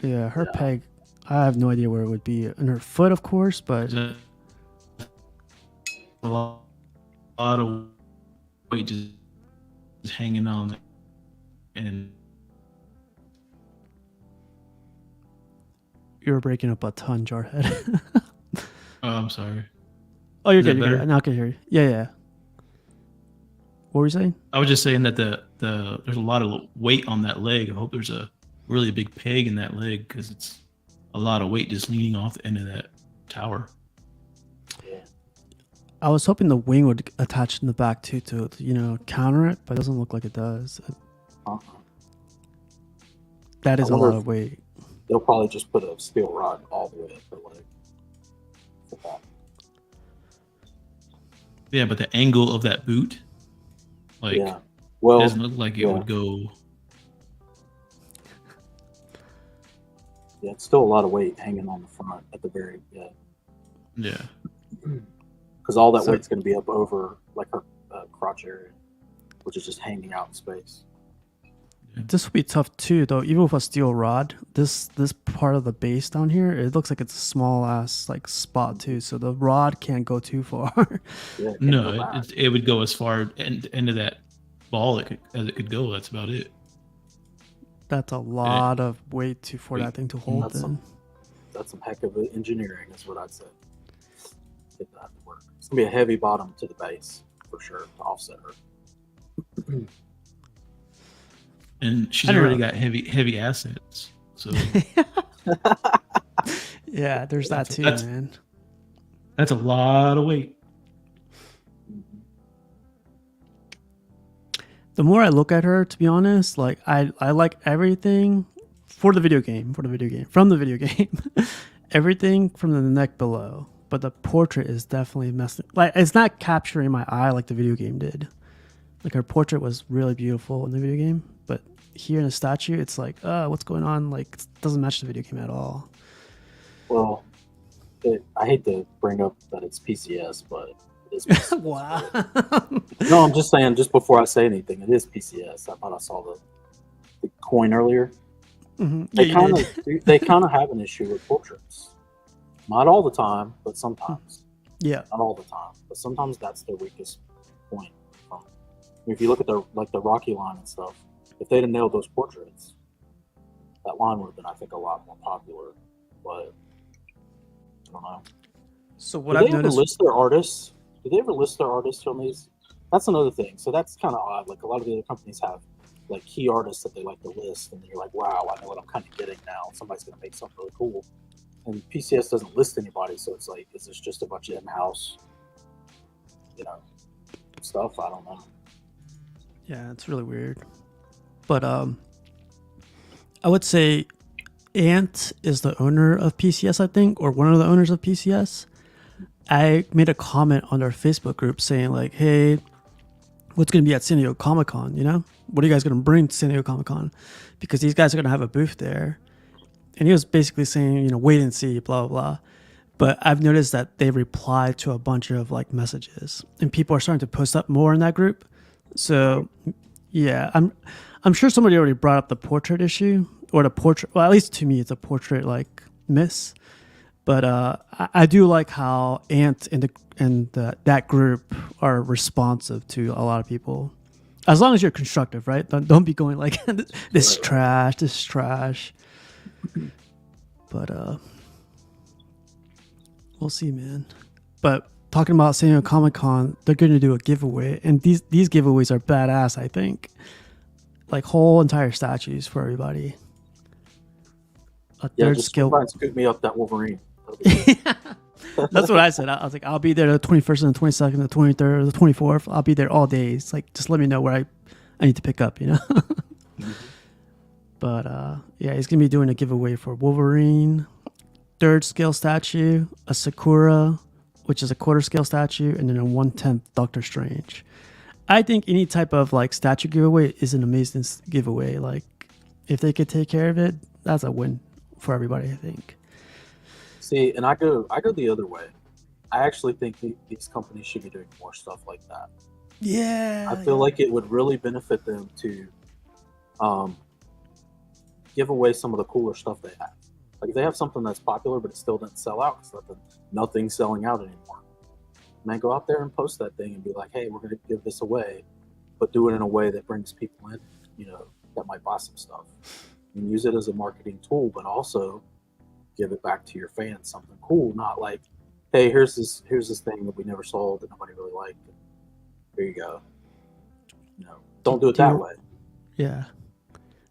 Speaker 1: Yeah, her peg, I have no idea where it would be. In her foot, of course, but
Speaker 3: A lot of weight just just hanging on, and
Speaker 1: You're breaking up a ton, Jarhead.
Speaker 3: oh, I'm sorry.
Speaker 1: Oh, you're
Speaker 3: Is
Speaker 1: good.
Speaker 3: that
Speaker 1: You're
Speaker 3: better?
Speaker 1: good. Now I can hear you. Yeah, yeah. What were you saying?
Speaker 3: I was just saying that there's a lot of weight on that leg. I hope there's a really big peg in that leg because it's a lot of weight just leaning off the end of that tower.
Speaker 1: I was hoping the wing would attach in the back too to counter it, but it doesn't look like it does. That is a lot of weight.
Speaker 2: They'll probably just put a steel rod all the way up the leg. For that.
Speaker 3: Yeah, but the angle of that boot, like,
Speaker 2: well,
Speaker 3: doesn't look like it would go.
Speaker 2: Yeah, it's still a lot of weight hanging on the front at the very
Speaker 3: Yeah.
Speaker 2: Because all that weight's going to be up over like her crotch area, which is just hanging out in space.
Speaker 1: This would be tough too, though. Even with a steel rod, this part of the base down here, it looks like it's a small ass like spot too. So the rod can't go too far.
Speaker 3: No, it would go as far into that ball as it could go. That's about it.
Speaker 1: That's a lot of weight for that thing to hold.
Speaker 2: That's some heck of engineering, is what I'd say. Get that to work. It's gonna be a heavy bottom to the base for sure to offset her.
Speaker 3: And she's already got heavy assets. So
Speaker 1: yeah, there's that too, man.
Speaker 3: That's a lot of weight.
Speaker 1: The more I look at her, to be honest, like I like everything from the video game, everything from the neck below. But the portrait is definitely messing. Like it's not capturing my eye like the video game did. Like her portrait was really beautiful in the video game, but here in the statue, it's like, what's going on? Like, it doesn't match the video game at all.
Speaker 2: Well, I hate to bring up that it's PCS, but it is PCS.
Speaker 1: Wow.
Speaker 2: No, I'm just saying, just before I say anything, it is PCS. I thought I saw the coin earlier.
Speaker 1: Mm-hmm.
Speaker 2: They kind of have an issue with portraits. Not all the time, but sometimes.
Speaker 1: Yeah.
Speaker 2: Not all the time, but sometimes that's their weakest point. If you look at the Rocky line and stuff, if they'd have nailed those portraits, that line would have been, I think, a lot more popular. But I don't know.
Speaker 1: So what I've noticed,
Speaker 2: list their artists? Do they ever list their artists on these? That's another thing. So that's kind of odd. Like a lot of the other companies have like key artists that they like to list, and you're like, wow, I know what I'm kind of getting now. Somebody's gonna make something really cool. And PCS doesn't list anybody, so it's like, is this just a bunch of in-house, stuff? I don't know.
Speaker 1: Yeah, it's really weird. But I would say Ant is the owner of PCS, I think, or one of the owners of PCS. I made a comment on our Facebook group saying like, hey, what's going to be at San Diego Comic-Con, What are you guys going to bring to San Diego Comic-Con? Because these guys are going to have a booth there. And he was basically saying, wait and see, blah, blah, blah. But I've noticed that they replied to a bunch of like messages, and people are starting to post up more in that group. So, yeah, I'm sure somebody already brought up the portrait issue or the portrait. Well, at least to me, it's a portrait like miss. But I do like how Ant and that group are responsive to a lot of people, as long as you're constructive, right? Don't be going like this trash. But we'll see, man. But talking about San Diego Comic-Con, they're going to do a giveaway, and these giveaways are badass. I think, like whole entire statues for everybody. A third skill.
Speaker 2: Try and scoop me up that Wolverine.
Speaker 1: That's what I said. I was like, I'll be there the 21st and the 22nd, the 23rd, the 24th. I'll be there all day. It's like, just let me know where I need to pick up, But yeah, he's gonna be doing a giveaway for Wolverine, third scale statue, a Sakura, which is a quarter scale statue, and then a 1/10 Doctor Strange. I think any type of like statue giveaway is an amazing giveaway. Like, if they could take care of it, that's a win for everybody, I think.
Speaker 2: See, and I go the other way. I actually think these companies should be doing more stuff like that.
Speaker 1: Yeah.
Speaker 2: I feel like it would really benefit them to give away some of the cooler stuff they have. Like if they have something that's popular but it still doesn't sell out because nothing's selling out anymore. Man, go out there and post that thing and be like, hey, we're going to give this away. but do it in a way that brings people in, that might buy some stuff. And use it as a marketing tool, but also give it back to your fans, something cool, not like, hey, here's this thing that we never sold that nobody really liked. Here you go. Don't do it that way.
Speaker 1: Yeah.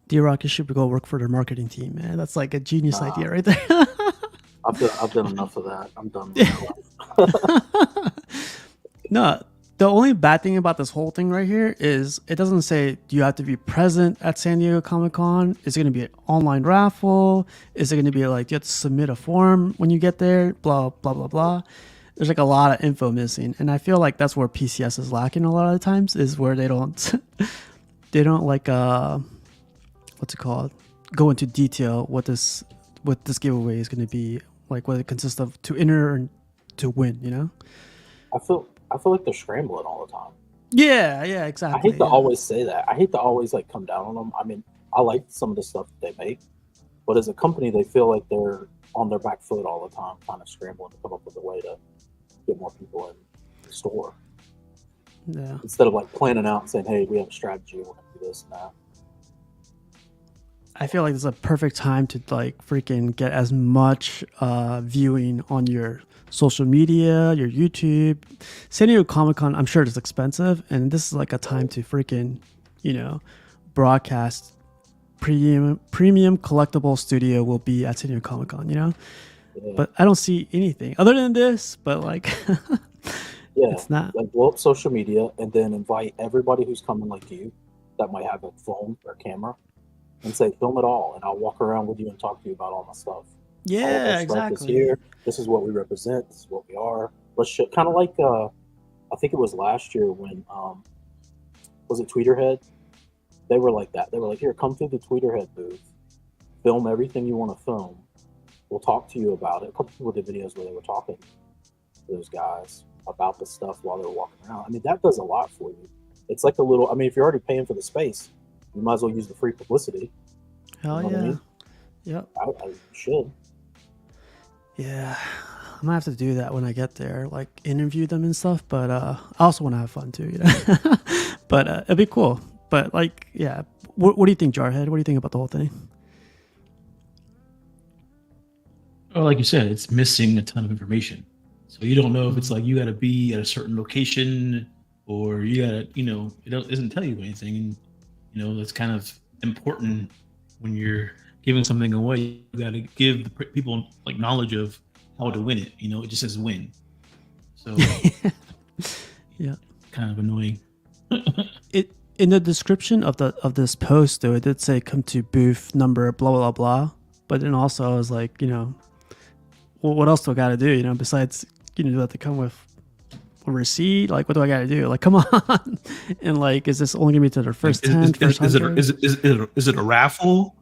Speaker 1: D-Rock, you should go work for their marketing team, man. That's like a genius idea right there.
Speaker 2: I've done enough of that. I'm done with that life.
Speaker 1: No, the only bad thing about this whole thing right here is it doesn't say, do you have to be present at San Diego Comic-Con? Is it going to be an online raffle? Is it going to be like, do you have to submit a form when you get there? Blah, blah, blah, blah. There's like a lot of info missing. And I feel like that's where PCS is lacking a lot of the times, is where they don't like, what's it called? Go into detail what this giveaway is going to be, like what it consists of to enter and to win,
Speaker 2: I feel like they're scrambling all the time.
Speaker 1: Yeah, exactly.
Speaker 2: I hate to always say that. I hate to always like come down on them. I mean, I like some of the stuff that they make, but as a company, they feel like they're on their back foot all the time, kind of scrambling to come up with a way to get more people in the store.
Speaker 1: Yeah.
Speaker 2: Instead of like planning out and saying, hey, we have a strategy, we're going to do this and that.
Speaker 1: I feel like this is a perfect time to like freaking get as much viewing on your social media, your YouTube. San Diego Comic-Con, I'm sure it's expensive, and this is like a time to freaking, broadcast. Premium collectible studio will be at San Diego Comic-Con,
Speaker 2: Yeah.
Speaker 1: But I don't see anything other than this, but like
Speaker 2: Yeah,
Speaker 1: it's not
Speaker 2: like blow up social media and then invite everybody who's coming like you that might have a phone or camera and say, film it all, and I'll walk around with you and talk to you about all my stuff.
Speaker 1: Yeah,
Speaker 2: all of our stuff
Speaker 1: exactly.
Speaker 2: is here. This is what we represent. This is what we are. Let's show, kind of like I think it was last year when was it Tweeterhead? They were like that. They were like, here, come through the Tweeterhead booth, film everything you want to film. We'll talk to you about it. A couple people did videos where they were talking to those guys about the stuff while they were walking around. I mean, that does a lot for you. It's like a little, I mean, if you're already paying for the space, you might as well use the free publicity.
Speaker 1: Hell
Speaker 2: You know what I
Speaker 1: yeah.
Speaker 2: mean?
Speaker 1: Yep.
Speaker 2: I should.
Speaker 1: Yeah. I'm gonna have to do that when I get there, like interview them and stuff, but I also want to have fun too, But it'd be cool. But like, yeah. What do you think, Jarhead? What do you think about the whole thing?
Speaker 3: Well, like you said, it's missing a ton of information. So you don't know if it's like you got to be at a certain location or you got to, it doesn't tell you anything. And, that's kind of important when you're giving something away. You got to give the people like knowledge of how to win it. It just says win. So
Speaker 1: Yeah.
Speaker 3: kind of annoying.
Speaker 1: It in the description of this post though, it did say come to booth number blah blah blah. But then also I was like, well, what else do I got to do? Besides do I have to come with a receipt? Like, what do I got to do? Like, come on. And like, is this only gonna be to their first 10?
Speaker 3: Is it a raffle?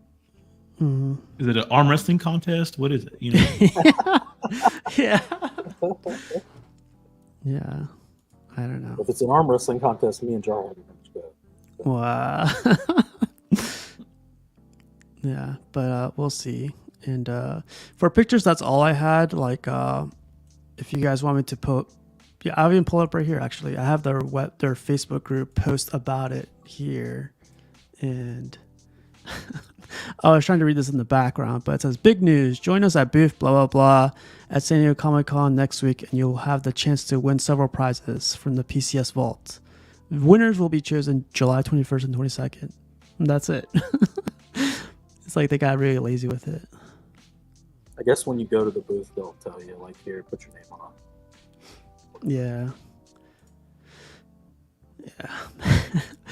Speaker 1: Mm-hmm.
Speaker 3: Is it an arm wrestling contest? What is it?
Speaker 1: Yeah. Yeah. I don't know.
Speaker 2: If it's an arm wrestling contest, me and Jarhead are going to go.
Speaker 1: Wow. Yeah, but we'll see. And for pictures, that's all I had. Like, if you guys want me to put, yeah, I'll even pull it up right here. Actually, I have their Facebook group post about it here, and I was trying to read this in the background, but it says big news: join us at booth blah blah blah at San Diego Comic-Con next week, and you'll have the chance to win several prizes from the PCS vault. Winners will be chosen July 21st and 22nd. And that's it. It's like they got really lazy with it.
Speaker 2: I guess when you go to the booth, they'll tell you, like, here, put your name on it.
Speaker 1: Yeah.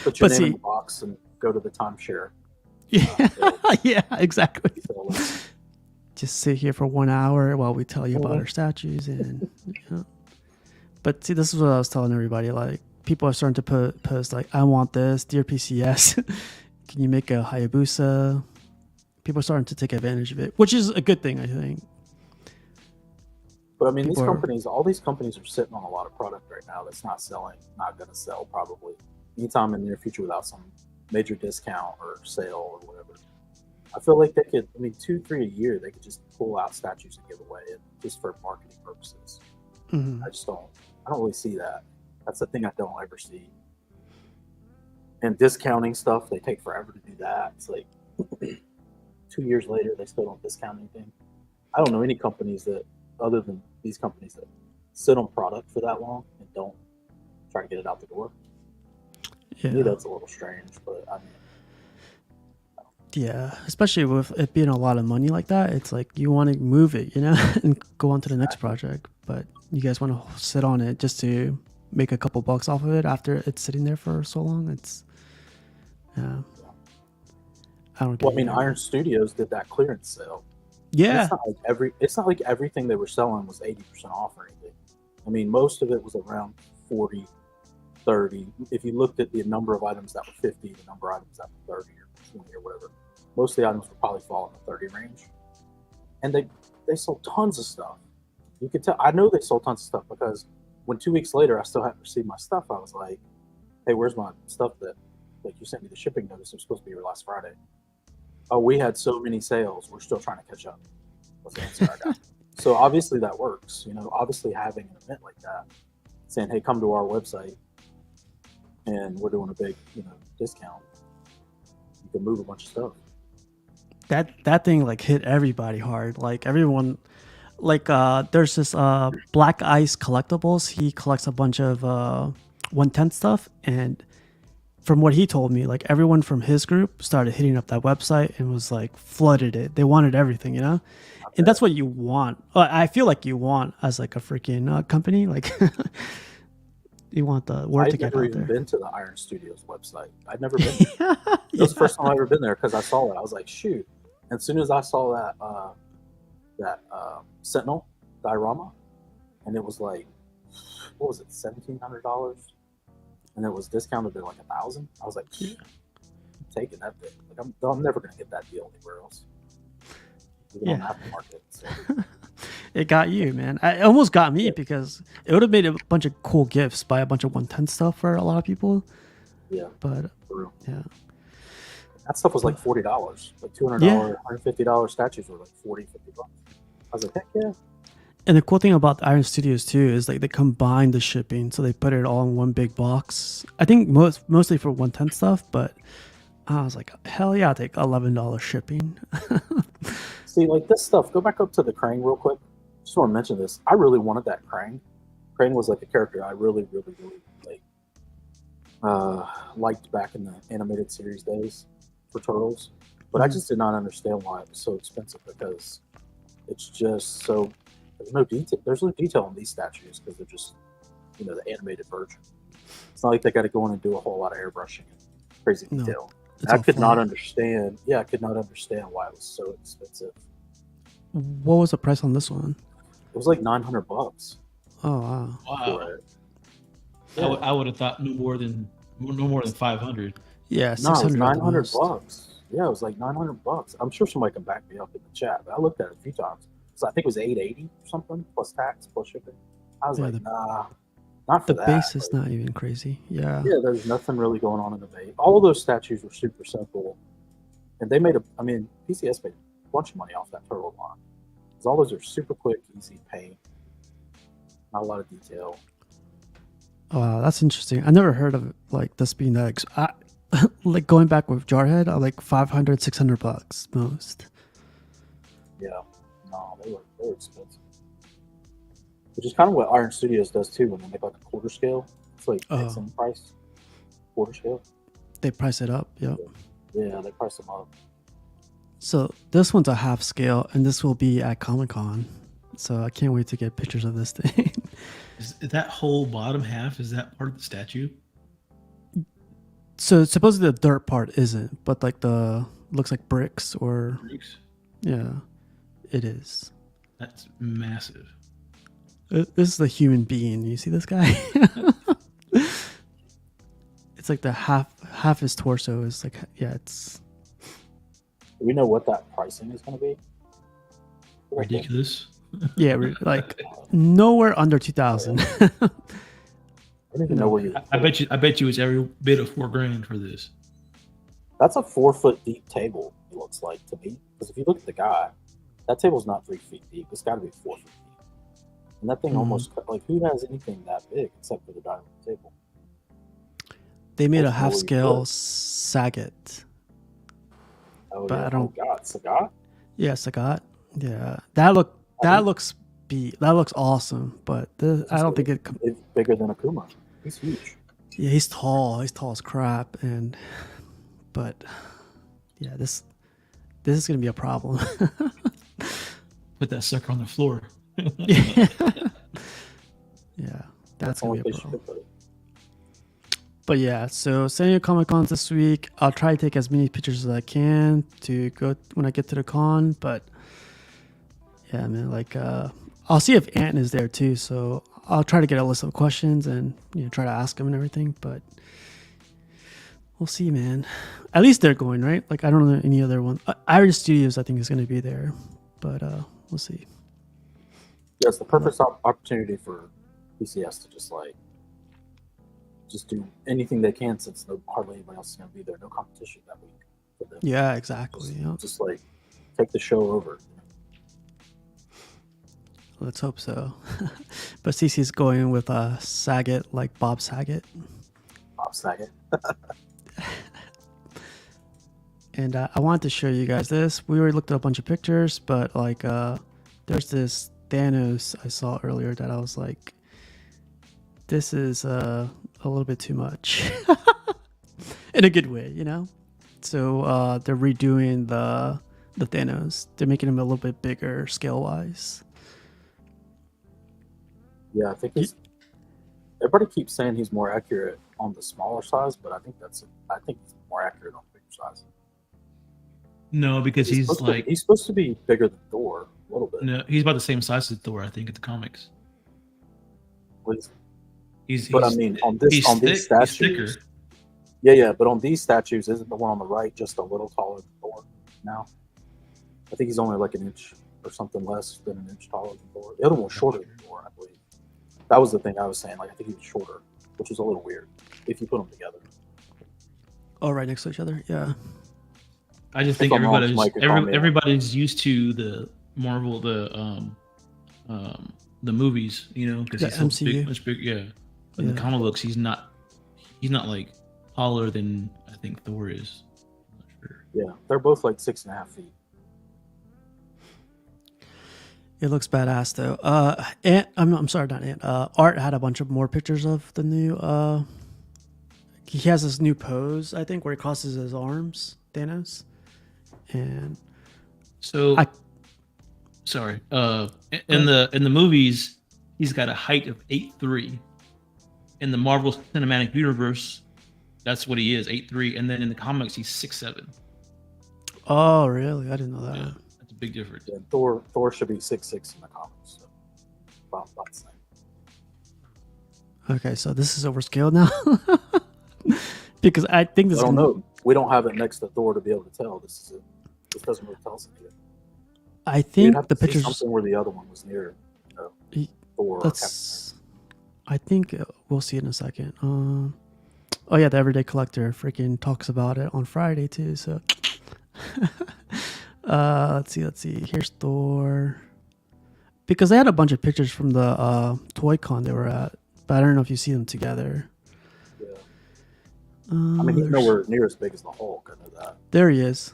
Speaker 2: Put your
Speaker 1: But
Speaker 2: name in
Speaker 1: see-
Speaker 2: the box and go to the timeshare.
Speaker 1: Yeah, yeah, exactly.
Speaker 2: So,
Speaker 1: Just sit here for 1 hour while we tell you about our statues and But see, this is what I was telling everybody. Like, people are starting to post like, I want this, dear PCS. Can you make a Hayabusa? People are starting to take advantage of it, which is a good thing, I think.
Speaker 2: but I mean,
Speaker 1: People
Speaker 2: all these companies are sitting on a lot of product right now that's not selling, not going to sell probably anytime in the near future without some major discount or sale or whatever. I feel like they could, 2-3 a year, they could just pull out statues and give away it just for marketing purposes.
Speaker 1: Mhm.
Speaker 2: I don't really see that. That's the thing I don't ever see. And discounting stuff, they take forever to do that. It's like 2 years later, they still don't discount anything. I don't know any companies that, other than these companies, that sit on product for that long and don't try to get it out the door. To me,
Speaker 1: Yeah.
Speaker 2: that's a little strange, but I mean,
Speaker 1: Yeah, especially with it being a lot of money like that, it's like you want to move it, you know, and go on to the next project. But you guys want to sit on it just to make a couple bucks off of it after it's sitting there for so long. It's, yeah, I don't get
Speaker 2: well, I mean,
Speaker 1: it.
Speaker 2: Iron Studios did that clearance sale.
Speaker 1: Yeah,
Speaker 2: It's not like everything they were selling was 80% off or anything. I mean, most of it was around 40, 30. If you looked at the number of items that were 50, the number of items that were 30 or 20 or whatever, most of the items would probably fall in the 30 range. And they sold tons of stuff. You could tell. I know they sold tons of stuff because when 2 weeks later I still hadn't received my stuff, I was like, "Hey, where's my stuff that like you sent me the shipping notice? It was supposed to be here last Friday." Oh, we had so many sales. We're still trying to catch up. Was the answer I got. So obviously that works. You know, obviously having an event like that, saying, "Hey, come to our website, and we're doing a big, discount." You can move a bunch of stuff.
Speaker 1: that thing like hit everybody hard. Like everyone, like there's this Black Ice Collectibles. He collects a bunch of 110 stuff, and from what he told me, like everyone from his group started hitting up that website and was like flooded it. They wanted everything, you know, and that's what you want. I feel like you want as like a freaking company, like you want the word to
Speaker 2: I'd
Speaker 1: get
Speaker 2: never
Speaker 1: out
Speaker 2: even
Speaker 1: there.
Speaker 2: been to the Iron Studios website. I'd never been there. It was the first time I've ever been there because I saw it. I was like, shoot. And as soon as I saw that Sentinel diorama, and it was like, what was it, $1,700, and it was discounted to like $1,000. I was like, I'm taking that thing. Like I'm never gonna get that deal anywhere else. Even on the aftermarket. So.
Speaker 1: It got you, man. It almost got me because it would have made a bunch of cool gifts, buy a bunch of 110 stuff for a lot of people.
Speaker 2: Yeah,
Speaker 1: But
Speaker 2: for real.
Speaker 1: yeah,
Speaker 2: That stuff was like $40, like $200,
Speaker 1: Yeah.
Speaker 2: $150 statues were like $40, $50. I was like, heck yeah.
Speaker 1: and the cool thing about Iron Studios too is like they combine the shipping, so they put it all in one big box. I think mostly for 110 stuff, but I was like, hell yeah, I'll take $11 shipping.
Speaker 2: See, like this stuff, go back up to the Krang real quick. Just want to mention this. I really wanted that Krang. Krang was like a character I really, really, really liked back in the animated series days for Turtles. But I just did not understand why it was so expensive because it's just so there's no detail on these statues because they're just the animated version. It's not like they got to go in and do a whole lot of airbrushing and crazy
Speaker 1: No,
Speaker 2: detail.
Speaker 1: it's
Speaker 2: I
Speaker 1: all
Speaker 2: could not
Speaker 1: flat.
Speaker 2: understand. Yeah, I could not understand why it was so expensive.
Speaker 1: What was the price on this one?
Speaker 2: It was like $900
Speaker 1: Oh wow.
Speaker 2: for
Speaker 3: Wow.
Speaker 2: it.
Speaker 3: I would have thought no more than 500.
Speaker 1: Yeah,
Speaker 2: No, it
Speaker 1: 600
Speaker 2: was
Speaker 1: at the
Speaker 2: 900
Speaker 1: most.
Speaker 2: bucks. Yeah, it was like 900 bucks. I'm sure somebody can back me up in the chat, but I looked at it a few times. So I think it was 880 or something plus tax plus shipping. I was
Speaker 1: Yeah,
Speaker 2: like, nah, not for
Speaker 1: The
Speaker 2: that.
Speaker 1: base is
Speaker 2: Like,
Speaker 1: not even crazy. Yeah.
Speaker 2: yeah, there's nothing really going on in the base. All of those statues were super simple, and they made PCS made a bunch of money off that turtle line. Because all those are super quick, easy paint, not a lot of detail.
Speaker 1: Wow, that's interesting. I never heard of like this being that. Like going back with Jarhead, like 500, 600 bucks most.
Speaker 2: Yeah, no, they were expensive. Which is kind of what Iron Studios does too when they make like a quarter scale. It's like XM price, quarter scale.
Speaker 1: They price it up. Yep.
Speaker 2: Yeah, they price them up.
Speaker 1: So this one's a half scale, and this will be at Comic-Con. So I can't wait to get pictures of this thing.
Speaker 3: Is that whole bottom half, is that part of the statue?
Speaker 1: So supposedly the dirt part isn't, but like the looks like bricks or
Speaker 3: Bricks?
Speaker 1: yeah, it is.
Speaker 3: That's massive.
Speaker 1: This is the human being. You see this guy? It's like the half his torso is like it's.
Speaker 2: Do we know what that pricing is going to be?
Speaker 3: Ridiculous.
Speaker 1: Yeah, like nowhere under 2,000.
Speaker 2: I don't even know where you.
Speaker 3: I bet you it's every bit of $4,000 for this.
Speaker 2: That's a 4 foot deep table. It looks like to me because if you look at the guy, that table's not 3 feet deep. It's got to be 4 feet deep. And that thing almost like who has anything that big except for the dining room table?
Speaker 1: They made a
Speaker 2: Ultimately,
Speaker 1: half scale
Speaker 2: good.
Speaker 1: Sagat,
Speaker 2: Oh
Speaker 1: but
Speaker 2: yeah.
Speaker 1: I don't.
Speaker 2: Oh God, Sagat.
Speaker 1: Yeah, Sagat. Yeah,
Speaker 2: I think
Speaker 1: that looks awesome, but I don't think it.
Speaker 2: it's bigger than Akuma. He's huge.
Speaker 1: Yeah, he's tall. He's tall as crap, but yeah, this is gonna be a problem.
Speaker 3: Put that sucker on the floor.
Speaker 1: Yeah, that's
Speaker 2: the
Speaker 1: gonna
Speaker 2: only
Speaker 1: be a
Speaker 2: place you
Speaker 1: problem.
Speaker 2: could put it.
Speaker 1: But yeah, so San Diego Comic Con this week. I'll try to take as many pictures as I can to go when I get to the con. But yeah, man, like I'll see if Ant is there too. So I'll try to get a list of questions and try to ask him and everything. But we'll see, man. At least they're going, right? Like I don't know any other one. Iris Studios, I think, is going to be there, but we'll see.
Speaker 2: Yeah, it's the perfect opportunity for PCS to just do anything they can since hardly anybody else is going to be there. No competition that week for them.
Speaker 1: Yeah, exactly.
Speaker 2: Just like take the show over.
Speaker 1: Let's hope so. But CC's going with Saget, like Bob Saget.
Speaker 2: Bob Saget.
Speaker 1: And I wanted to show you guys this. We already looked at a bunch of pictures, but like there's this Thanos I saw earlier that I was like, this is a little bit too much. In a good way, So they're redoing the Thanos. They're making him a little bit bigger scale wise.
Speaker 2: Yeah, I think everybody keeps saying he's more accurate on the smaller size, but I think he's more accurate on the bigger size.
Speaker 3: No, because he's
Speaker 2: supposed to be bigger than Thor a little bit.
Speaker 3: No, he's about the same size as Thor, I think, in the comics.
Speaker 2: But I mean, on these statues, yeah. But on these statues, isn't the one on the right just a little taller than Thor now? I think he's only like an inch or something less than an inch taller than Thor. The other one was shorter than Thor, I believe. That was the thing I was saying. Like I think he was shorter, which is a little weird if you put them together.
Speaker 1: Oh, right next to each other, yeah.
Speaker 3: I just think everybody's used to the Marvel, the movies, because he's so
Speaker 1: MCU.
Speaker 3: much big, yeah. But in the comic books, he's not like taller than I think Thor is. I'm not sure.
Speaker 2: Yeah, they're both like 6.5 feet.
Speaker 1: It looks badass though. I'm sorry, not Ant. Art had a bunch of more pictures of the new. He has this new pose, I think, where he crosses his arms, Thanos. And
Speaker 3: so, sorry. In the movies, he's got a height of 8'3". In the Marvel Cinematic Universe, that's what he is, 8'3". And then in the comics, he's 6'7".
Speaker 1: Oh, really? I didn't know that.
Speaker 3: Yeah, that's a big difference.
Speaker 2: Yeah, Thor should be 6'6" in the comics. So about the same.
Speaker 1: Okay, so this is overscaled now. Because I think this.
Speaker 2: I don't know. We don't have it next to Thor to be able to tell. This doesn't really tell us anything.
Speaker 1: I think the
Speaker 2: see
Speaker 1: pictures.
Speaker 2: something where the other one was near Thor.
Speaker 1: I think we'll see it in a second. Oh yeah, the Everyday Collector freaking talks about it on Friday too. So let's see. Here's Thor. Because they had a bunch of pictures from the Toy Con they were at, but I don't know if you see them together.
Speaker 2: Yeah. I mean, he's nowhere near as big as the Hulk. I know that.
Speaker 1: There he is.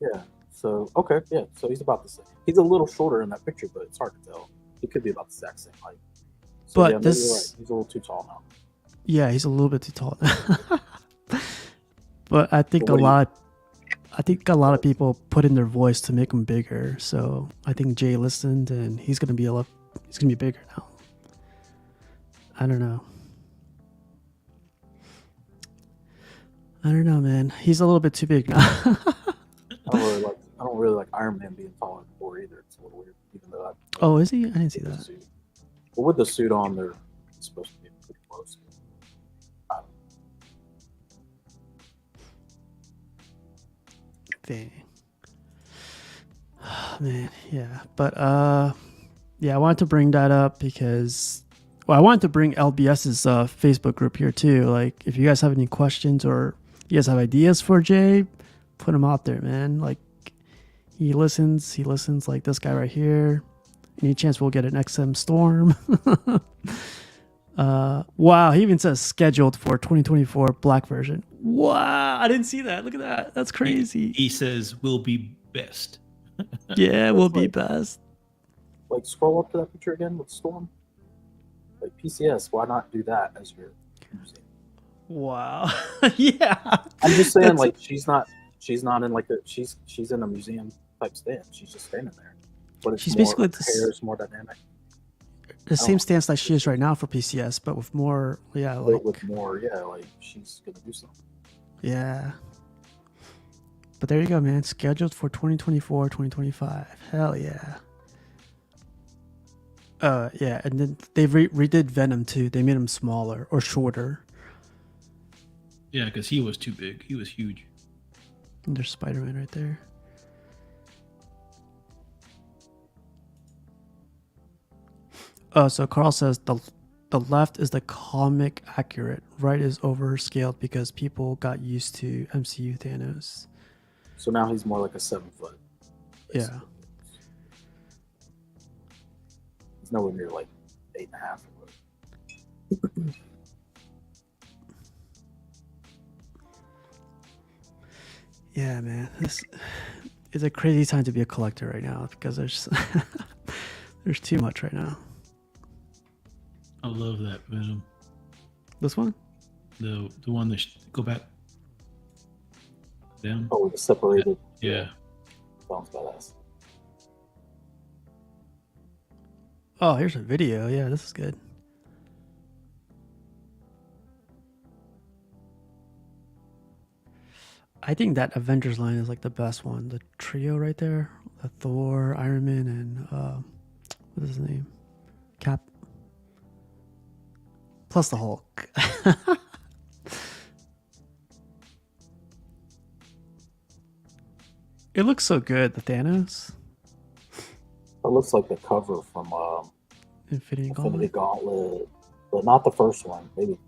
Speaker 2: Yeah. So okay, yeah. So he's about the same. He's a little shorter in that picture, but it's hard to tell. He could be about the exact same height. So,
Speaker 1: but
Speaker 2: yeah,
Speaker 1: this,
Speaker 2: you're right. He's a little too tall now.
Speaker 1: Yeah, he's a little bit too tall. But I think a lot of people put in their voice to make him bigger. So I think Jay listened, and he's gonna be bigger now. I don't know. Man. He's a little bit too big now.
Speaker 2: I don't really like Iron Man being taller than Thor either. It's a little weird, even though
Speaker 1: Oh, is he? I didn't see that.
Speaker 2: But with the suit on, they're supposed to be pretty close.
Speaker 1: Dang. Man, yeah. But yeah, I wanted to bring that up because I wanted to bring LBS's Facebook group here too. Like, if you guys have any questions or you guys have ideas for Jay, put them out there, man. Like, he listens like this guy right here. Any chance we'll get an XM Storm? Wow, he even says scheduled for 2024 black version. Wow, I didn't see that. Look at that. That's crazy.
Speaker 3: He says will be best.
Speaker 1: Yeah, will
Speaker 2: It's
Speaker 1: be
Speaker 2: like-
Speaker 1: best.
Speaker 2: Like, scroll up to that picture again with Storm. Like, PCS, why not do that as your museum?
Speaker 1: Wow. Yeah.
Speaker 2: I'm just saying,
Speaker 1: That's-
Speaker 2: like, she's not in like a she's in a museum type stand. She's just standing there, but it's
Speaker 1: She's
Speaker 2: more,
Speaker 1: basically
Speaker 2: her
Speaker 1: this-
Speaker 2: hair is more dynamic.
Speaker 1: the same stance like she is right now for PCS, but with more, yeah,
Speaker 2: But
Speaker 1: like,
Speaker 2: with more, yeah, like she's gonna do something.
Speaker 1: yeah. But there you go, man. Scheduled for 2024, 2025. Hell yeah. Yeah, and then they redid Venom too. They made him smaller or shorter.
Speaker 3: Yeah, because he was too big. He was huge.
Speaker 1: And there's Spider-Man right there. So Carl says the left is the comic accurate, right is overscaled because people got used to MCU Thanos.
Speaker 2: So now he's more like a 7 foot.
Speaker 1: Yeah.
Speaker 2: He's nowhere near like 8.5.
Speaker 1: Yeah, man. This is a crazy time to be a collector right now because there's there's too much right now.
Speaker 3: I love that Venom.
Speaker 1: This one?
Speaker 3: The one that go back down.
Speaker 2: Oh, the separated.
Speaker 3: Yeah.
Speaker 2: Sounds badass.
Speaker 1: Oh, here's a video. Yeah, this is good. I think that Avengers line is like the best one. The trio right there. The Thor, Iron Man, and what is his name? Cap. Plus the Hulk. It looks so good, the Thanos.
Speaker 2: It looks like the cover from
Speaker 1: Infinity
Speaker 2: Infinity
Speaker 1: Gauntlet.
Speaker 2: Gauntlet, but not the first one. Maybe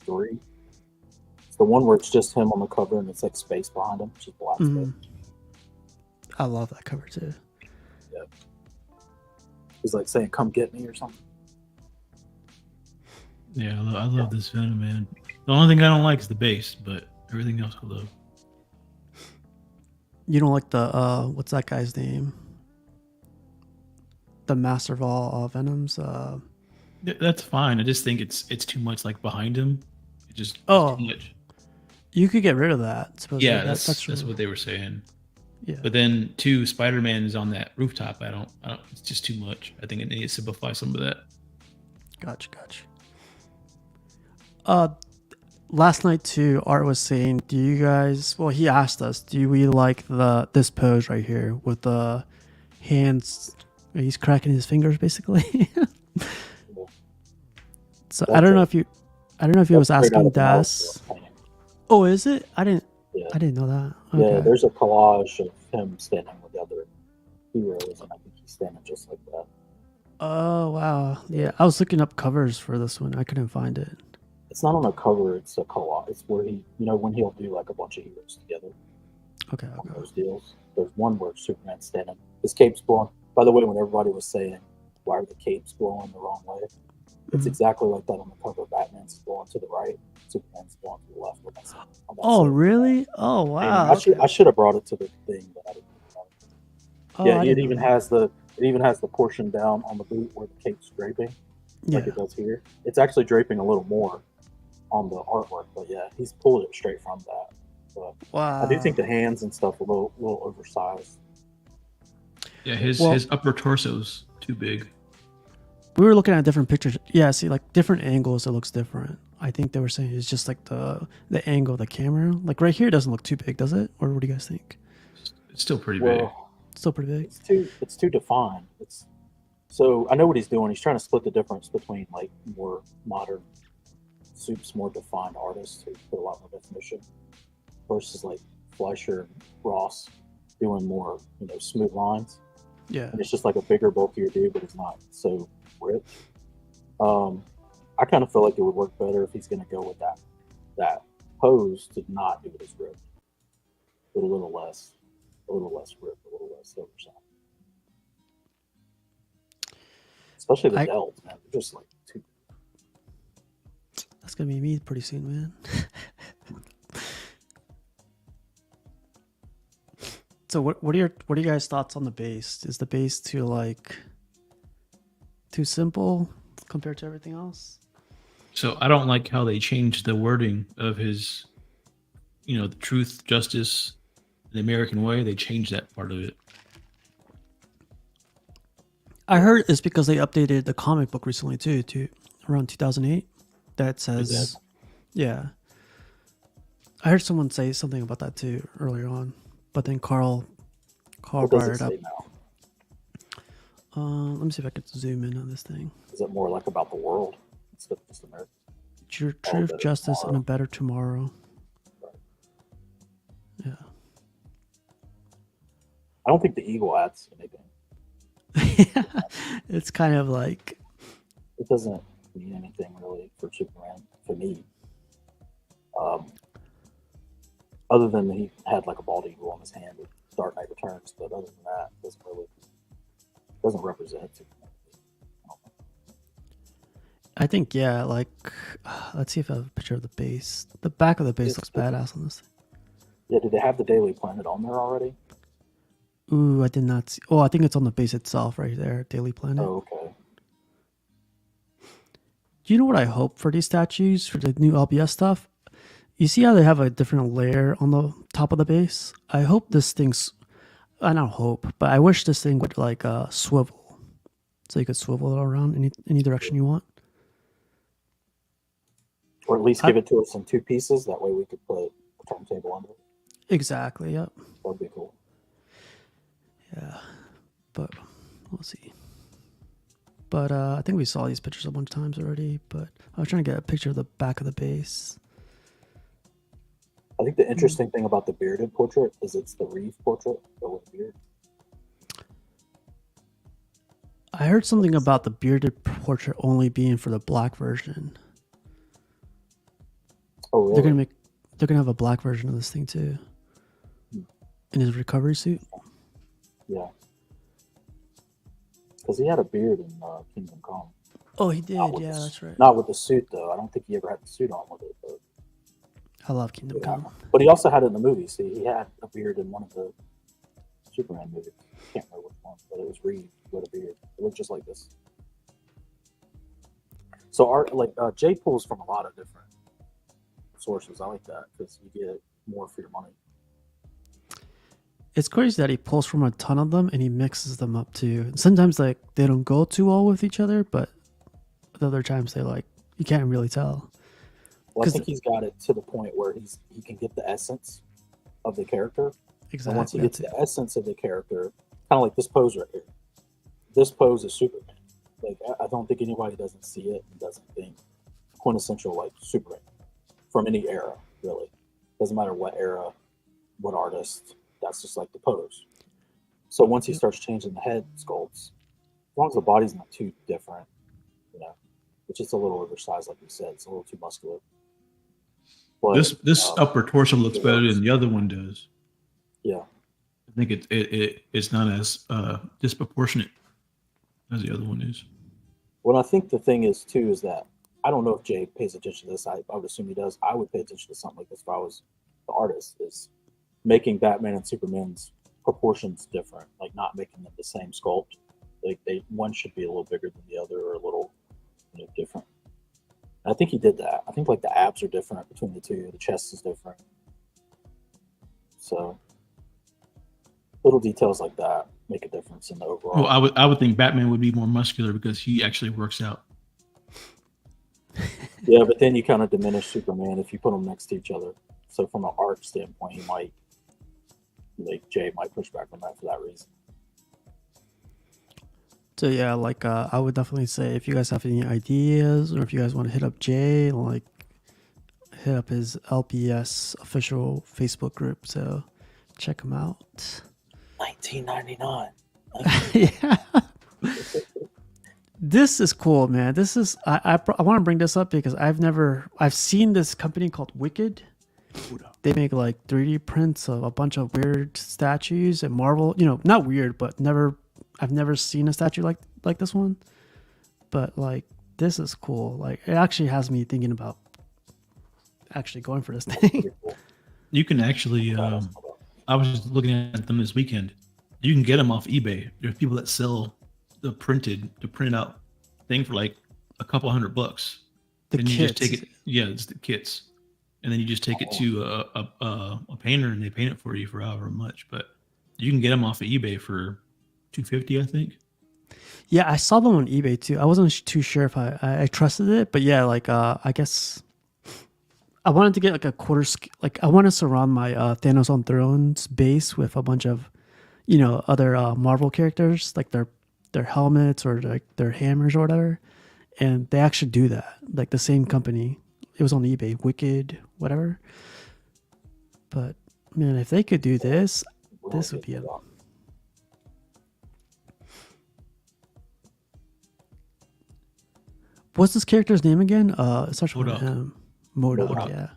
Speaker 2: 3. It's the one where it's just him on the cover and it's like space behind him, just black space.
Speaker 1: Mhm. I love that cover too.
Speaker 2: He's like saying, "Come get me" or something.
Speaker 3: Yeah, I love this Venom, man. The only thing I don't like is the base, but everything else I love.
Speaker 1: You don't like the what's that guy's name? The master of all Venoms.
Speaker 3: That's fine. I just think it's too much like behind him. It just it's
Speaker 1: Oh.
Speaker 3: too much.
Speaker 1: You could get rid of that. Supposedly.
Speaker 3: Yeah, that's
Speaker 1: really-
Speaker 3: what they were saying.
Speaker 1: Yeah.
Speaker 3: But then too, Spider-Man is on that rooftop. I don't. It's just too much. I think it needs to simplify some of that.
Speaker 1: Gotcha. Last night too, Art was saying, do you guys? Well, he asked us, do we like this pose right here with the hands? He's cracking his fingers basically. So I don't know if he was
Speaker 2: That's straight out
Speaker 1: asking
Speaker 2: of the
Speaker 1: Das.
Speaker 2: Marvel painting.
Speaker 1: Oh, is it? I didn't know that.
Speaker 2: Yeah,
Speaker 1: Okay.
Speaker 2: there's a collage of him standing with the other heroes, and I think he's standing just like that.
Speaker 1: Oh wow. Yeah, I was looking up covers for this one. I couldn't find it.
Speaker 2: It's not on a cover; it's a collage. It's where he, when he'll do like a bunch of heroes together
Speaker 1: Okay.
Speaker 2: on those deals. There's one where Superman's standing, his cape's blowing. By the way, when everybody was saying, "Why are the capes blowing the wrong way?" It's
Speaker 1: Mhm.
Speaker 2: exactly like that on the cover. Batman's blowing to the right, Superman's blowing to the left. On that side.
Speaker 1: Oh really? Oh wow.
Speaker 2: I should have brought it to the thing, but I didn't.
Speaker 1: Oh,
Speaker 2: Yeah,
Speaker 1: I
Speaker 2: it
Speaker 1: didn't
Speaker 2: even
Speaker 1: know that.
Speaker 2: has the portion down on the boot where the cape's draping, like
Speaker 1: Yeah.
Speaker 2: it does here. It's actually draping a little more on the artwork, but yeah, he's pulled it straight from that. But
Speaker 1: Wow.
Speaker 2: I do think the hands and stuff are a little oversized.
Speaker 3: Yeah, his
Speaker 1: Well-
Speaker 3: upper torso's too big.
Speaker 1: We were looking at different pictures. Yeah, see, like different angles, it looks different. I think they were saying it's just like the angle of the camera. Like right here, it doesn't look too big, does it? Or what do you guys think?
Speaker 3: It's still pretty big.
Speaker 2: Well,
Speaker 1: Still pretty big.
Speaker 2: it's too defined. So I know what he's doing. He's trying to split the difference between like more modern Soup's more defined artists who put a lot more definition versus like Fleischer and Ross doing more, smooth lines.
Speaker 1: Yeah.
Speaker 2: And it's just like a bigger, bulkier dude, but it's not so ripped. I kind of feel like it would work better if he's going to go with that pose to not do it as ripped, but a little less ripped, a little less oversized. Especially the
Speaker 1: I-
Speaker 2: delts, man. They're just like too.
Speaker 1: That's gonna be me pretty soon, man. So what are your guys' thoughts on the base? Is the base too simple compared to everything else?
Speaker 3: So I don't like how they changed the wording of his, the truth, justice, the American way. They changed that part of it.
Speaker 1: I heard it's because they updated the comic book recently too, to around 2008. That says, yeah. I heard someone say something about that too earlier on, but then Carl brought it up. Let me see if I can zoom in on this thing.
Speaker 2: Is it more like about the world instead of just America?
Speaker 1: Truth, justice, and a better tomorrow.
Speaker 2: Right.
Speaker 1: Yeah.
Speaker 2: I don't think the eagle adds anything.
Speaker 1: It's kind of like,
Speaker 2: It doesn't mean anything really for Superman, for me. Other than he had like a bald eagle on his hand with Dark Knight Returns, but other than that, it doesn't represent Superman.
Speaker 1: I think, yeah, like, let's see if I have a picture of the base. The back of the base looks badass on this thing.
Speaker 2: Yeah, did they have the Daily Planet on there already?
Speaker 1: Ooh, I did not see. Oh, I think it's on the base itself right there, Daily Planet.
Speaker 2: Oh, okay.
Speaker 1: Do you know what I hope for these statues, for the new LBS stuff? You see how they have a different layer on the top of the base? I hope this thing's, I don't hope, but I wish this thing would like swivel. So you could swivel it around any direction you want.
Speaker 2: Or at least give it to us in two pieces. That way we could put a turntable under it.
Speaker 1: Exactly, yep.
Speaker 2: That'd be cool.
Speaker 1: Yeah, but we'll see. But I think we saw these pictures a bunch of times already, but I was trying to get a picture of the back of the base.
Speaker 2: I think the interesting thing about the bearded portrait is it's the Reeve portrait, but with a beard.
Speaker 1: I heard something about the bearded portrait only being for the black version.
Speaker 2: Oh, really?
Speaker 1: They're gonna have a black version of this thing too. In his recovery suit.
Speaker 2: Yeah. Because he had a beard in Kingdom Come.
Speaker 1: Oh, he did. Yeah, that's right.
Speaker 2: Not with the suit though. I don't think he ever had the suit on with it. But
Speaker 1: I love Kingdom Come.
Speaker 2: But he also had it in the movie. See, he had a beard in one of the Superman movies. Can't remember which one, but it was Reeve with a beard. It looked just like this. So Jay pulls from a lot of different sources. I like that because you get more for your money.
Speaker 1: It's crazy that he pulls from a ton of them and he mixes them up too. Sometimes like they don't go too well with each other, but the other times they like you can't really tell.
Speaker 2: Well, I think he's got it to the point where he can get the essence of the character.
Speaker 1: Exactly.
Speaker 2: And once he gets the essence of the character, kind of like this pose right here. This pose is Superman. Like I don't think anybody doesn't see it and doesn't think quintessential like Superman from any era, really. Doesn't matter what era, what artist. That's just like the pose. So once he starts changing the head sculpts, as long as the body's not too different, it's just a little oversized, like you said, it's a little too muscular. But,
Speaker 3: This upper torso looks better than the other one does.
Speaker 2: Yeah,
Speaker 3: I think it's not as disproportionate as the other one is.
Speaker 2: Well, I think the thing is too is that I don't know if Jay pays attention to this. I would assume he does. I would pay attention to something like this if I was the artist. Is making Batman and Superman's proportions different, like not making them the same sculpt. Like one should be a little bigger than the other, or a little different. And I think he did that. I think like the abs are different between the two. The chest is different. So little details like that make a difference in the overall.
Speaker 3: Well, I would think Batman would be more muscular because he actually works out.
Speaker 2: Yeah, but then you kind of diminish Superman if you put them next to each other. So from an art standpoint, Jay might push back on that for that reason.
Speaker 1: So yeah, like I would definitely say if you guys have any ideas or if you guys want to hit up Jay, like hit up his LBS official Facebook group. So check him out.
Speaker 2: 1999.
Speaker 1: Yeah. This is cool, man. This is I want to bring this up because I've seen this company called Wicked. They make like 3D prints of a bunch of weird statues and Marvel, not weird, but I've never seen a statue like this one. But like this is cool. Like it actually has me thinking about actually going for this thing.
Speaker 3: You can actually. I was just looking at them this weekend. You can get them off eBay. There's people that sell the printed out thing for like a couple $100.
Speaker 1: The
Speaker 3: and you
Speaker 1: kits.
Speaker 3: just take it. Yeah, it's the kits, and then you just take it to a painter, and they paint it for you for however much. But you can get them off of eBay for $250, I think.
Speaker 1: Yeah, I saw them on eBay too. I wasn't too sure if I trusted it, but yeah, like I guess I wanted to get like a like I want to surround my Thanos on Thrones base with a bunch of, other Marvel characters, like their helmets or like their hammers or whatever. And they actually do that, like the same company. It was on eBay, Wicked, whatever. But man, if they could do this, this would be a. What's this character's name again? It starts with M. MODOK, yeah.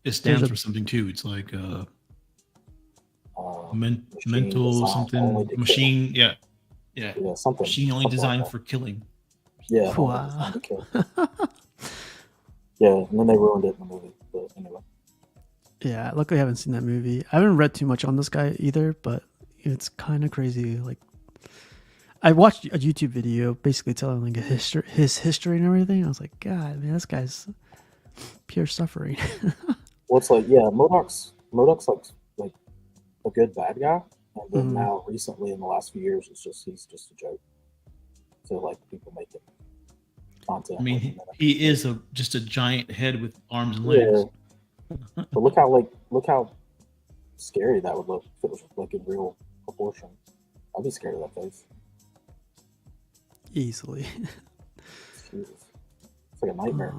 Speaker 3: It stands for something too. It's like mental something machine. Yeah, something. Machine only designed for killing.
Speaker 2: Yeah.
Speaker 1: Wow.
Speaker 2: Yeah, and then they ruined it in the movie. But anyway.
Speaker 1: Yeah, luckily I haven't seen that movie. I haven't read too much on this guy either, but it's kind of crazy. Like, I watched a YouTube video basically telling like his history and everything. I was like, God, man, this guy's pure suffering.
Speaker 2: Well, it's like, yeah, MODOK's like a good bad guy, and then now recently in the last few years, he's just a joke. So like people make it content.
Speaker 3: I mean, he is just a giant head with arms and legs.
Speaker 2: Yeah. But look how scary that would look if it was like in real proportion. I'd be scared of that face.
Speaker 1: Easily.
Speaker 2: Jesus. It's like a nightmare.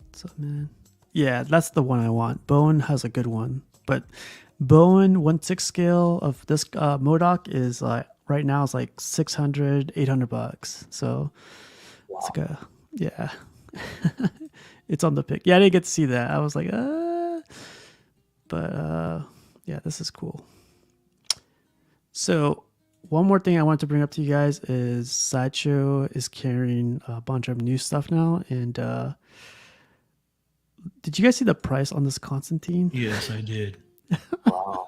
Speaker 1: What's up, man? Yeah, that's the one I want. Bowen has a good one, but Bowen 1/6 scale of this MODOK is like right now it's like $600-$800. So it's like yeah. It's on the pick. Yeah, I didn't get to see that. I was like, but yeah, this is cool. So one more thing I wanted to bring up to you guys is Sideshow is carrying a bunch of new stuff now. And did you guys see the price on this Constantine?
Speaker 3: Yes, I did.
Speaker 2: Wow.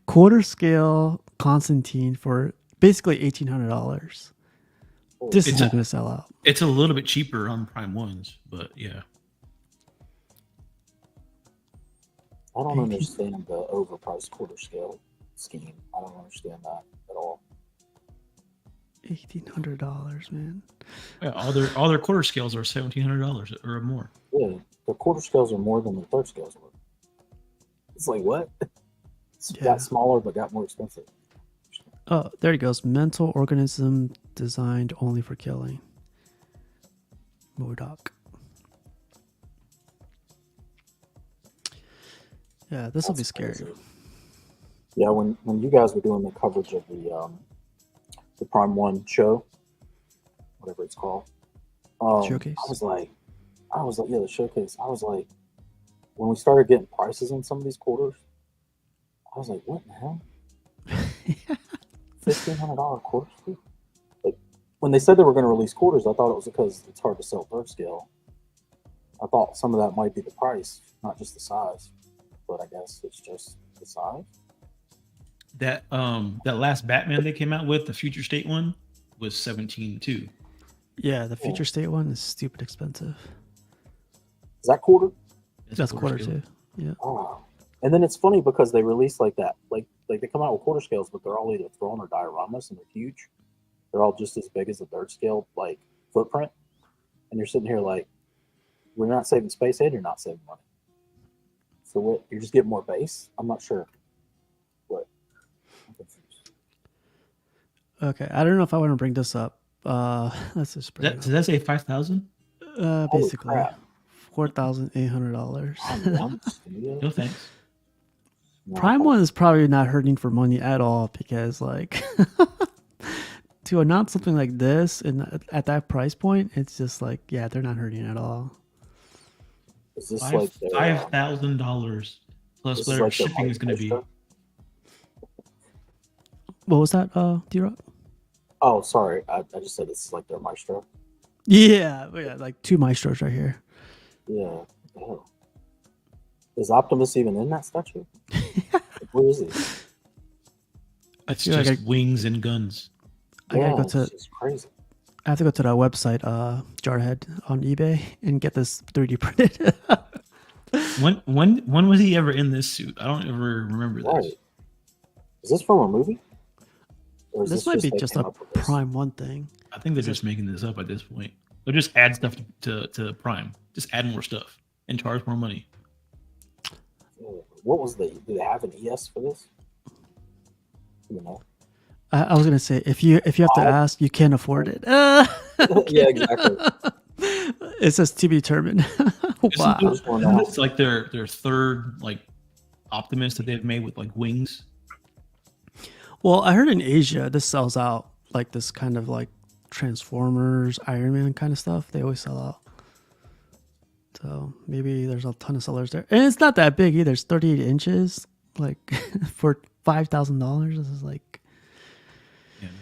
Speaker 1: Quarter scale Constantine for basically $1,800. This is not going to sell out.
Speaker 3: It's a little bit cheaper on Prime Ones, but yeah.
Speaker 2: I don't understand the overpriced quarter scale scheme. I don't understand that at all.
Speaker 1: $1,800, man.
Speaker 3: Yeah, all their quarter scales are $1,700 or more.
Speaker 2: Yeah, the quarter scales are more than the third scales were. It's like what? It's got smaller but got more expensive.
Speaker 1: Oh, there he goes. Mental organism designed only for killing. MODOK. Yeah, this will be scary.
Speaker 2: Crazy. Yeah, when you guys were doing the coverage of the Prime 1 show, whatever it's called,
Speaker 1: Showcase.
Speaker 2: I was like, yeah, the showcase. I was like, when we started getting prices on some of these quarters, I was like, what in the hell? $1,500 quarters? Like, when they said they were going to release quarters, I thought it was because it's hard to sell third scale. I thought some of that might be the price, not just the size. But I guess it's just the size.
Speaker 3: That last Batman they came out with, the Future State one, was $17 too.
Speaker 1: Yeah, the Future State one is stupid expensive.
Speaker 2: Is that quarter?
Speaker 1: That's quarter too. Yeah.
Speaker 2: Oh. And then it's funny because they release like that, like they come out with quarter scales, but they're all either thrown or dioramas, and they're huge. They're all just as big as a third scale like footprint, and you're sitting here like, we're not saving space and you're not saving money. So what? You're just getting more base? I'm not sure. What? I'm confused.
Speaker 1: Okay, I don't know if I want to bring this up. Let's just bring
Speaker 3: Does that say 5,000?
Speaker 1: basically $4,800.
Speaker 3: No thanks.
Speaker 1: Prime One is probably not hurting for money at all because like to announce something like this and at that price point, it's just like, yeah, they're not hurting at all.
Speaker 2: Is this
Speaker 3: $5,000 plus whatever
Speaker 2: like
Speaker 3: shipping is going to be?
Speaker 1: What was that, D-Rock?
Speaker 2: Oh, sorry. I just said this is like their Maestro.
Speaker 1: Yeah, like two Maestros right here.
Speaker 2: Yeah. What the hell? Is Optimus even in that statue? Where is he?
Speaker 3: It's
Speaker 1: feel like
Speaker 3: just wings and guns.
Speaker 1: I gotta go
Speaker 2: it's
Speaker 1: to.
Speaker 2: just crazy.
Speaker 1: I have to go to that website, Jarhead, on eBay, and get this 3D printed.
Speaker 3: When was he ever in this suit? I don't ever remember this.
Speaker 2: Right. Is this from a movie? Or is
Speaker 1: This might be
Speaker 2: they
Speaker 1: just
Speaker 2: came
Speaker 1: a
Speaker 2: up with this?
Speaker 1: Prime 1 thing.
Speaker 3: I think they're just making this up at this point. They'll just add stuff to Prime. Just add more stuff and charge more money.
Speaker 2: What was do they have an ES for this? You know.
Speaker 1: I was gonna say if you have to ask, you can't afford it.
Speaker 2: Yeah, exactly.
Speaker 1: It says to be determined. Wow.
Speaker 3: Isn't this like their third like Optimus that they've made with like wings?
Speaker 1: Well, I heard in Asia this sells out like this kind of like Transformers, Iron Man kind of stuff. They always sell out. So maybe there's a ton of sellers there, and it's not that big either. It's 38 inches. Like for $5,000, this is like.
Speaker 3: Yeah, no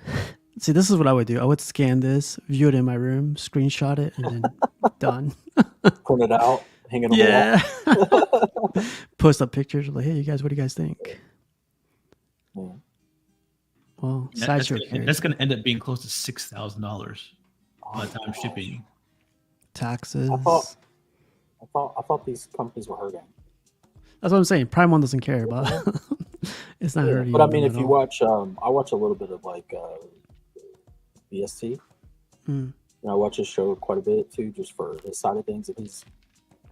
Speaker 3: thanks.
Speaker 1: See, this is what I would do. I would scan this, view it in my room, screenshot it, and then done.
Speaker 2: Print it out, hang it on
Speaker 1: the wall. Post up pictures like, hey, you guys, what do you guys think?
Speaker 2: Yeah.
Speaker 1: Well,
Speaker 3: That's going to end up being close to $6,000 by the time shipping.
Speaker 1: Taxes.
Speaker 2: I thought these companies were hurting.
Speaker 1: That's what I'm saying. Prime 1 doesn't care about. It's not hurting.
Speaker 2: But I mean, if you watch, I watch a little bit of like BST. And I watch his show quite a bit too, just for his side of things. And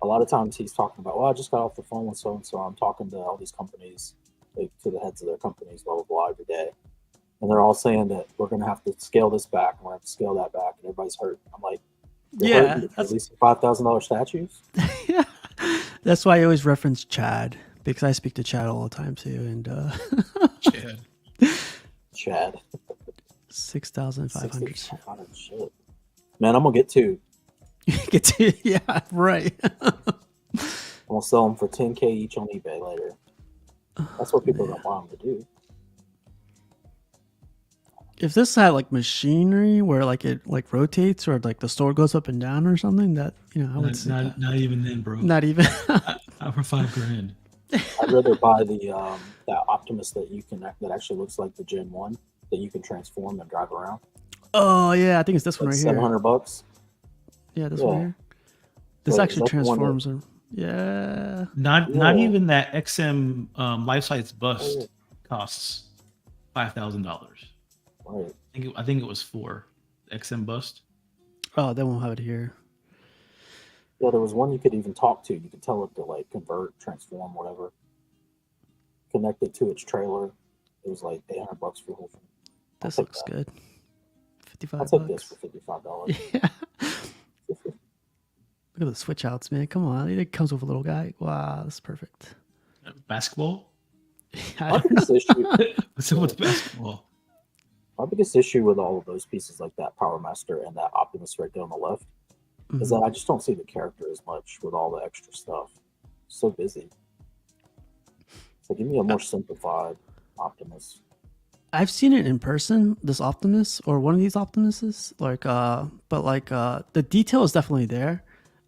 Speaker 2: a lot of times he's talking about, well, I just got off the phone with so and so. I'm talking to all these companies, like to the heads of their companies, blah blah blah, every day, and they're all saying that we're going to have to scale this back, and we're going to have to scale that back, and everybody's hurt. I'm like,
Speaker 1: yeah,
Speaker 2: at least $5,000 statues.
Speaker 1: Yeah, that's why I always reference Chad, because I speak to Chad all the time too, and
Speaker 2: Chad.
Speaker 1: 6,500.
Speaker 2: Shit. Man, I'm gonna get two.
Speaker 1: Get to, yeah, right.
Speaker 2: I'm gonna sell them for $10K each on eBay later. That's what people don't want them to do.
Speaker 1: If this had like machinery where like it like rotates or like the store goes up and down or something, that I would see that.
Speaker 3: Not even then, bro.
Speaker 1: Not even.
Speaker 3: Not for $5,000.
Speaker 2: I'd rather buy the that Optimus that actually looks like the Gen 1 that you can transform and drive around.
Speaker 1: Oh yeah, I think it's this one right here.
Speaker 2: $700.
Speaker 1: Yeah, this one here. This actually transforms them. Yeah.
Speaker 3: Not even that XM life size bust costs $5,000.
Speaker 2: Right.
Speaker 3: I think it was 4 XM bust.
Speaker 1: Oh, they won't have it here.
Speaker 2: Yeah, there was one you could even talk to. You could tell it to like convert, transform, whatever. Connect it to its trailer. It was like $800 for the whole thing.
Speaker 1: This looks good. 55.
Speaker 2: I'll take this for $55.
Speaker 1: Yeah. Look at the switch outs, man. Come on. It comes with a little guy. Wow, that's perfect.
Speaker 3: Basketball?
Speaker 2: My biggest issue.
Speaker 3: What's up with basketball?
Speaker 2: My biggest issue with all of those pieces like that Power Master and that Optimus right there on the left is that I just don't see the character as much with all the extra stuff. It's so busy. So give me a more simplified Optimus.
Speaker 1: I've seen it in person, this Optimus or one of these Optimuses. Like, but like the detail is definitely there,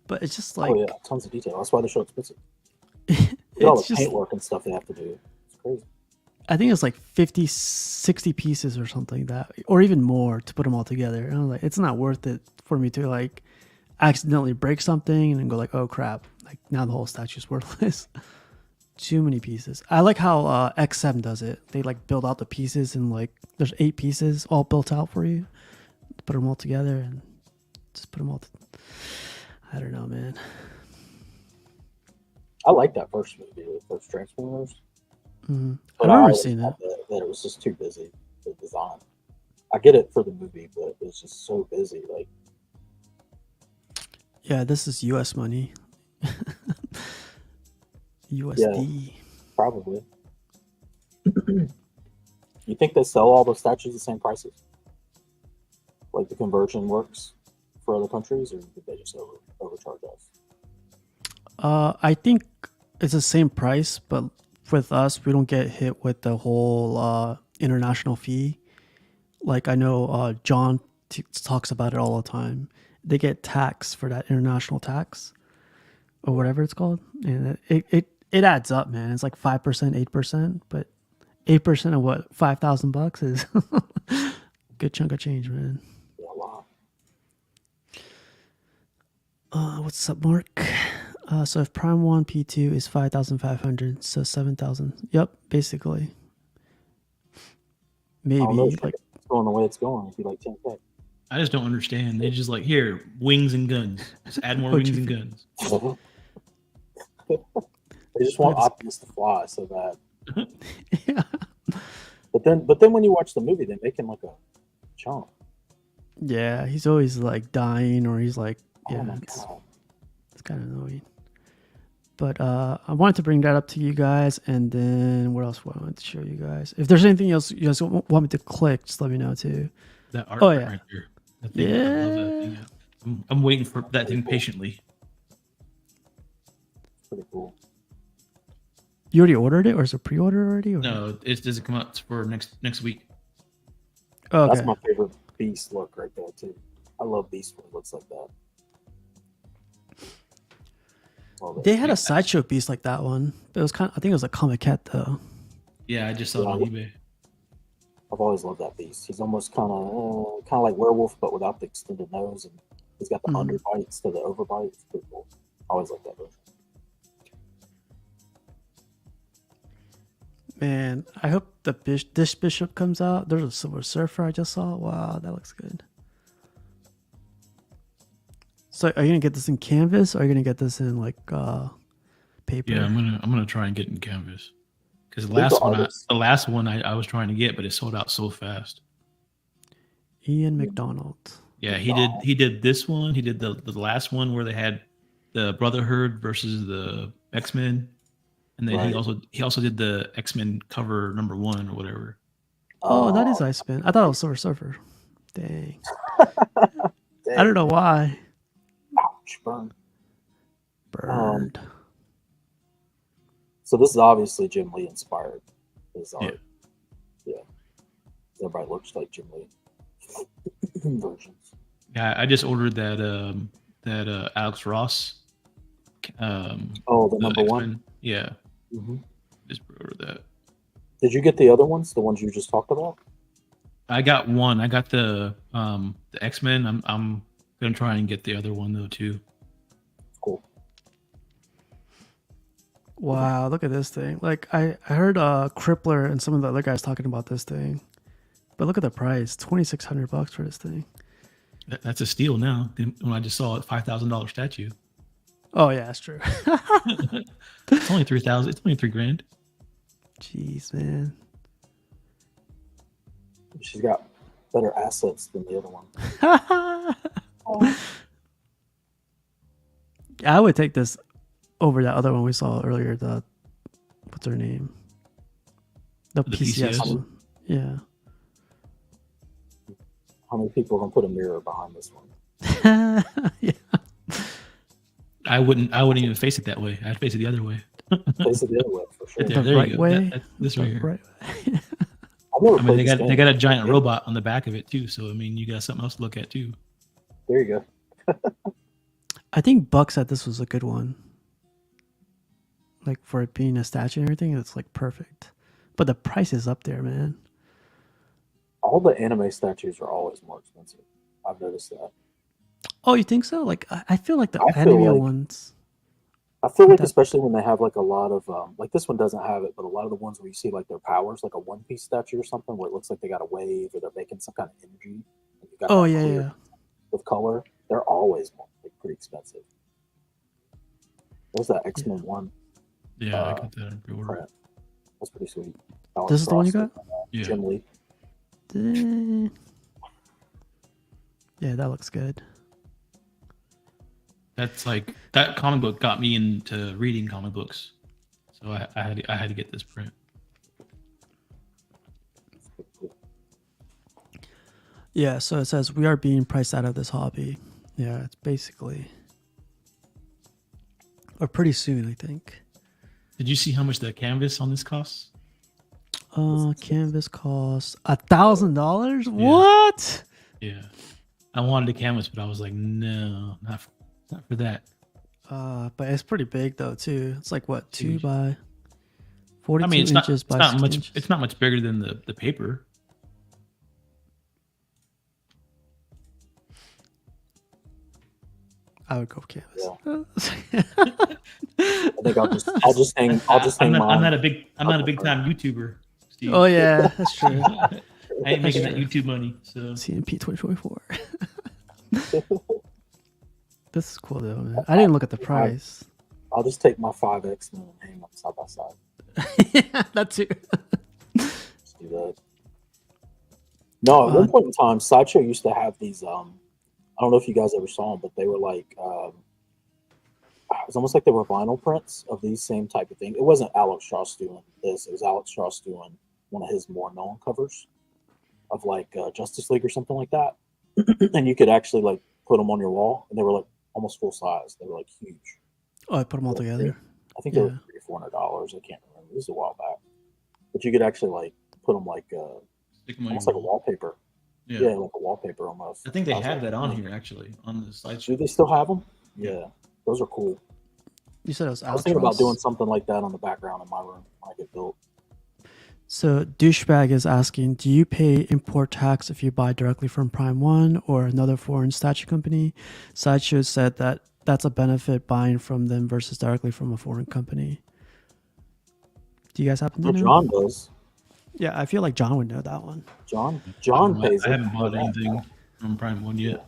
Speaker 1: but it's just like,
Speaker 2: oh yeah, tons of detail. That's why they're so expensive.
Speaker 1: It's
Speaker 2: all the
Speaker 1: just
Speaker 2: paintwork and stuff they have to do. It's crazy.
Speaker 1: I think it's like 50, 60 pieces or something that, or even more to put them all together. And I was like, it's not worth it for me to like accidentally break something and then go like, oh crap, like now the whole statue's worthless. Too many pieces. I like how X7 does it. They like build out the pieces and like there's 8 pieces all built out for you. Put them all together and just put them all. I don't know, man.
Speaker 2: I like that first movie, the first Transformers.
Speaker 1: Mm-hmm.
Speaker 2: But
Speaker 1: I remember seeing that.
Speaker 2: That it was just too busy to design. I get it for the movie, but it was just so busy. Like,
Speaker 1: yeah, this is US money. USD.
Speaker 2: Yeah, probably. You think they sell all the statues the same prices? Like the conversion works for other countries, or did they just overcharge us?
Speaker 1: I think it's the same price, but with us, we don't get hit with the whole international fee. Like I know John talks about it all the time. they get tax for that international tax or whatever it's called, and it adds up, man. It's like 5%, 8%, but 8% of what, $5,000 is good chunk of change, man.
Speaker 2: Yeah, a lot.
Speaker 1: What's up, Mark? So if Prime 1 P2 is 5,500, so 7,000. Yep, basically. Maybe
Speaker 2: I don't know if
Speaker 1: like
Speaker 2: it's going the way it's going. It'd be like 10K.
Speaker 3: I just don't understand. They just like, here, wings and guns. Just add more wings and guns.
Speaker 2: They just want Optimus to fly so bad.
Speaker 1: yeah.
Speaker 2: But then when you watch the movie, they make him like a chump.
Speaker 1: Yeah, he's always like dying, or he's like, yeah,
Speaker 2: Oh my
Speaker 1: it's
Speaker 2: god.
Speaker 1: kind of annoying. But I wanted to bring that up to you guys, and then what else? What I wanted to show you guys. If there's anything else you guys want me to click, just let me know too.
Speaker 3: That art
Speaker 1: Oh,
Speaker 3: right
Speaker 1: yeah.
Speaker 3: there. That thing, I love that thing. I'm waiting for that thing patiently.
Speaker 2: Pretty cool.
Speaker 1: You already ordered it, or is it pre-order already? Or?
Speaker 3: No, it doesn't come out for next week.
Speaker 1: Oh, okay.
Speaker 2: That's my favorite Beast look right there too. I love Beast when it looks like that. Love it.
Speaker 1: They had a sideshow piece like that one, but it was I think it was a comic cat though.
Speaker 3: Yeah, I just saw it on eBay.
Speaker 2: I've always loved that Beast. He's almost kind of like Werewolf, but without the extended nose, and he's got the underbites to the overbite. It's pretty cool. I always like that version.
Speaker 1: Man, I hope this Bishop comes out. There's a Silver Surfer I just saw. Wow, that looks good. So, are you gonna get this in canvas, or are you gonna get this in like paper?
Speaker 3: Yeah, I'm gonna try and get in canvas because the last one I was trying to get, but it sold out so fast.
Speaker 1: Ian McDonald.
Speaker 3: Yeah, he did this one. He did the last one where they had the Brotherhood versus the X-Men. And then he also did the X-Men cover #1 or whatever.
Speaker 1: Oh, that is Iceman. I thought it was Silver Surfer. Dang. I don't know why.
Speaker 2: Ouch, burn.
Speaker 1: Burned.
Speaker 2: So this is obviously Jim Lee inspired. His art. Yeah. Everybody looks like Jim Lee versions.
Speaker 3: Yeah, I just ordered that Alex Ross.
Speaker 2: The #1.
Speaker 3: X-Men. Yeah.
Speaker 2: Mm-hmm.
Speaker 3: Just ordered that.
Speaker 2: Did you get the other ones? The ones you just talked about?
Speaker 3: I got one. I got the X-Men. I'm gonna try and get the other one though too.
Speaker 2: Cool.
Speaker 1: Wow, look at this thing. Like I heard Crippler and some of the other guys talking about this thing. But look at the price. $2,600 for this thing.
Speaker 3: That's a steal now. When I just saw it, $5,000 statue.
Speaker 1: Oh yeah, that's true.
Speaker 3: It's only 3,000. It's only $3,000.
Speaker 1: Jeez, man.
Speaker 2: She's got better assets than the other one.
Speaker 1: I would take this over that other one we saw earlier. What's her name? The PCS one. Yeah.
Speaker 2: How many people are gonna put a mirror behind this one?
Speaker 1: Yeah.
Speaker 3: I wouldn't even face it that way. I'd face it the other way.
Speaker 2: Face it the other way for sure.
Speaker 1: The
Speaker 3: There
Speaker 1: right
Speaker 3: you go.
Speaker 1: way?
Speaker 3: This right here.
Speaker 1: Right.
Speaker 2: I've never
Speaker 3: I mean,
Speaker 2: played
Speaker 3: they
Speaker 2: this
Speaker 3: got
Speaker 2: game.
Speaker 3: a giant robot on the back of it too. So I mean, you got something else to look at too.
Speaker 2: There you go.
Speaker 1: I think Buck said this was a good one. Like for it being a statue and everything, it's like perfect. But the price is up there, man.
Speaker 2: All the anime statues are always more expensive. I've noticed that.
Speaker 1: Oh, you think so? Like I feel like the
Speaker 2: I feel
Speaker 1: anime
Speaker 2: like-
Speaker 1: ones.
Speaker 2: I feel like,
Speaker 1: That-
Speaker 2: especially when they have like a lot of, like this one doesn't have it, but a lot of the ones where you see like their powers, like a One Piece statue or something, where it looks like they got a wave or they're making some kind of energy. And you got
Speaker 1: Oh
Speaker 2: that
Speaker 1: yeah,
Speaker 2: clear
Speaker 1: yeah.
Speaker 2: with color. They're always like, pretty expensive. What's that X-Men 1
Speaker 3: Yeah, I got that in pre-order.
Speaker 2: print? That's pretty sweet.
Speaker 1: This is the one you got?
Speaker 3: Yeah.
Speaker 2: Jim Lee.
Speaker 1: Yeah, that looks good.
Speaker 3: That's like that comic book got me into reading comic books, so I had to get this print.
Speaker 1: Yeah, so it says we are being priced out of this hobby. Yeah, it's basically, or pretty soon, I think.
Speaker 3: Did you see how much the canvas on this costs?
Speaker 1: Canvas costs $1,000. What?
Speaker 3: Yeah, I wanted a canvas, but I was like, no, not for that.
Speaker 1: But it's pretty big though too. It's like what, 2
Speaker 3: Huge.
Speaker 1: by
Speaker 3: I
Speaker 1: 42
Speaker 3: mean,
Speaker 1: inches by 60
Speaker 3: much.
Speaker 1: inches.
Speaker 3: It's not much bigger than the paper.
Speaker 1: I would go canvas.
Speaker 2: Yeah. I think I'll just hang
Speaker 3: I'm
Speaker 2: mine.
Speaker 3: not a big time YouTuber. Steve.
Speaker 1: Oh yeah, that's true.
Speaker 3: I ain't making that
Speaker 1: true.
Speaker 3: YouTube money. So
Speaker 1: CMP 2024. This is cool though, man. I didn't look at the price.
Speaker 2: I'll just take my 5X and hang them side by side.
Speaker 1: Yeah, that too.
Speaker 2: Just do that. No, at one point in time, Sideshow used to have these. I don't know if you guys ever saw them, but they were like, it was almost like they were vinyl prints of these same type of thing. It wasn't Alex Strauss doing this. It was Alex Strauss doing one of his more known covers of like Justice League or something like that. And you could actually like put them on your wall, and they were like almost full size. They were like huge.
Speaker 1: Oh, I put them all together.
Speaker 2: I think they were $300-$400. I can't remember. This was a while back. But you could actually like put them like almost like a wallpaper. Yeah, like a wallpaper almost.
Speaker 3: I think they have that on here actually on the slideshow.
Speaker 2: Do they still have them? Yeah, those are cool.
Speaker 1: You said it was.
Speaker 2: I was thinking about doing something like that on the background in my room when I get built.
Speaker 1: So douchebag is asking, do you pay import tax if you buy directly from Prime One or another foreign statue company? Sideshow said that that's a benefit buying from them versus directly from a foreign company. Do you guys happen to know?
Speaker 2: John does.
Speaker 1: Yeah, I feel like John would know that one.
Speaker 2: John pays.
Speaker 3: I haven't bought anything from Prime One yet.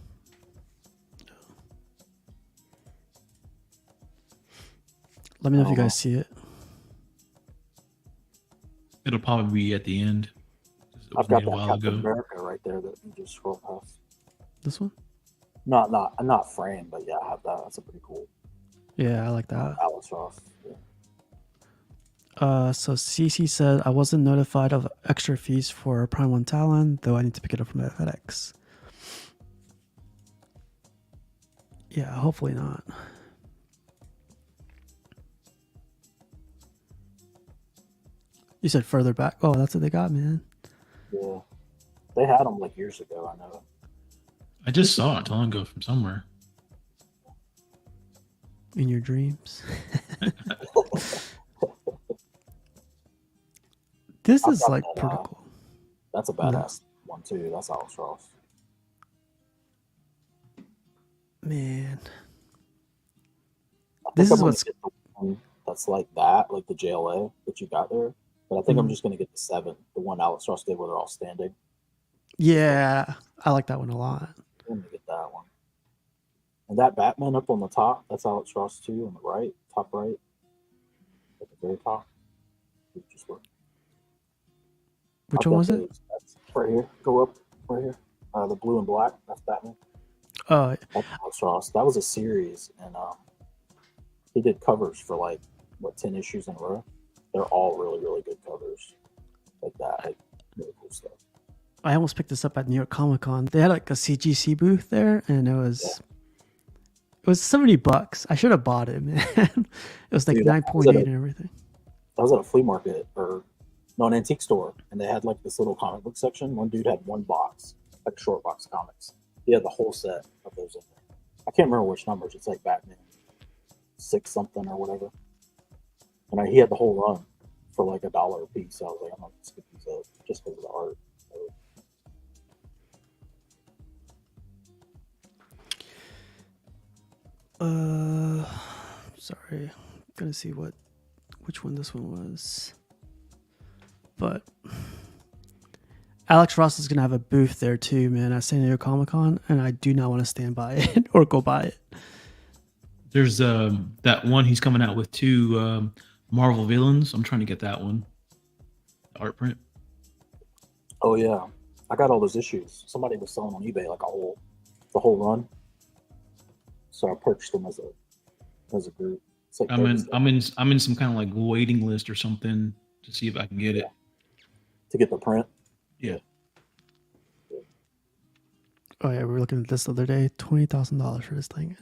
Speaker 1: Let me know if you guys see it.
Speaker 3: It'll probably be at the end.
Speaker 2: I've got that Captain America right there that you just scroll past.
Speaker 1: This one?
Speaker 2: Not framed, but yeah, I have that. That's a pretty cool.
Speaker 1: Yeah, I like that.
Speaker 2: Alex Ross. Yeah.
Speaker 1: So CC said I wasn't notified of extra fees for Prime One Talon, though I need to pick it up from FedEx. Yeah, hopefully not. You said further back. Oh, that's what they got, man.
Speaker 2: Yeah, they had them like years ago. I know.
Speaker 3: I just saw it long ago from somewhere.
Speaker 1: In your dreams. This is like pretty cool.
Speaker 2: That's a badass one too. That's Alex Ross.
Speaker 1: Man, this is what's
Speaker 2: that's like that, like the JLA that you got there. But I think I'm just gonna get the 7, the one Alex Ross did where they're all standing.
Speaker 1: Yeah, I like that one a lot.
Speaker 2: I'm gonna get that one. And that Batman up on the top, that's Alex Ross too, on the right, top right, at the very top. Just work.
Speaker 1: Which one was it?
Speaker 2: That's right here. Go up right here. The blue and black. That's Batman.
Speaker 1: Oh,
Speaker 2: that's Alex Ross. That was a series, and he did covers for like 10 issues in a row. They're all really, really good covers, like that. Like, really cool stuff.
Speaker 1: I almost picked this up at New York Comic Con. They had like a CGC booth there, and it was $70. I should have bought it, man. It was like 9.8 and everything.
Speaker 2: I was at a flea market or an antique store, and they had like this little comic book section. One dude had one box, like a short box comics. He had the whole set of those in there. I can't remember which numbers. It's like Batman 6 something or whatever. And he had the whole run for like $1 a piece. I was like, I'm not going to skip these up just because of the art.
Speaker 1: Sorry, I'm gonna see which one this one was. But Alex Ross is gonna have a booth there too, man, at San Diego Comic Con, and I do not want to stand by it or go by it.
Speaker 3: There's that one he's coming out with 2 Marvel villains. I'm trying to get that one. Art print.
Speaker 2: Oh yeah, I got all those issues. Somebody was selling on eBay like the whole run. So I purchased them as a group. It's like
Speaker 3: I'm in some kind of like waiting list or something to see if I can get it.
Speaker 2: To get the print.
Speaker 3: Yeah.
Speaker 1: Oh yeah, we were looking at this the other day. $20,000 for this thing.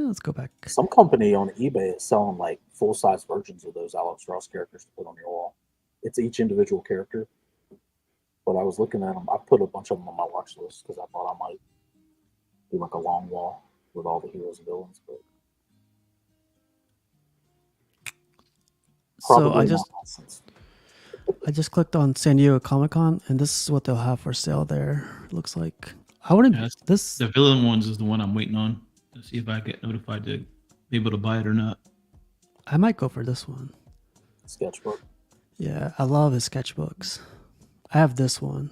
Speaker 1: Let's go back.
Speaker 2: Some company on eBay is selling like full-size versions of those Alex Ross characters to put on your wall. It's each individual character. But I was looking at them. I put a bunch of them on my watch list because I thought I might do like a long wall with all the heroes and villains, but
Speaker 1: So
Speaker 2: probably not licensed.
Speaker 1: I just clicked on San Diego Comic-Con, and this is what they'll have for sale there. It looks like I wouldn't.
Speaker 3: Yeah,
Speaker 1: This
Speaker 3: the villain ones is the one I'm waiting on to see if I get notified to be able to buy it or not.
Speaker 1: I might go for this one.
Speaker 2: Sketchbook.
Speaker 1: Yeah, I love his sketchbooks. I have this one.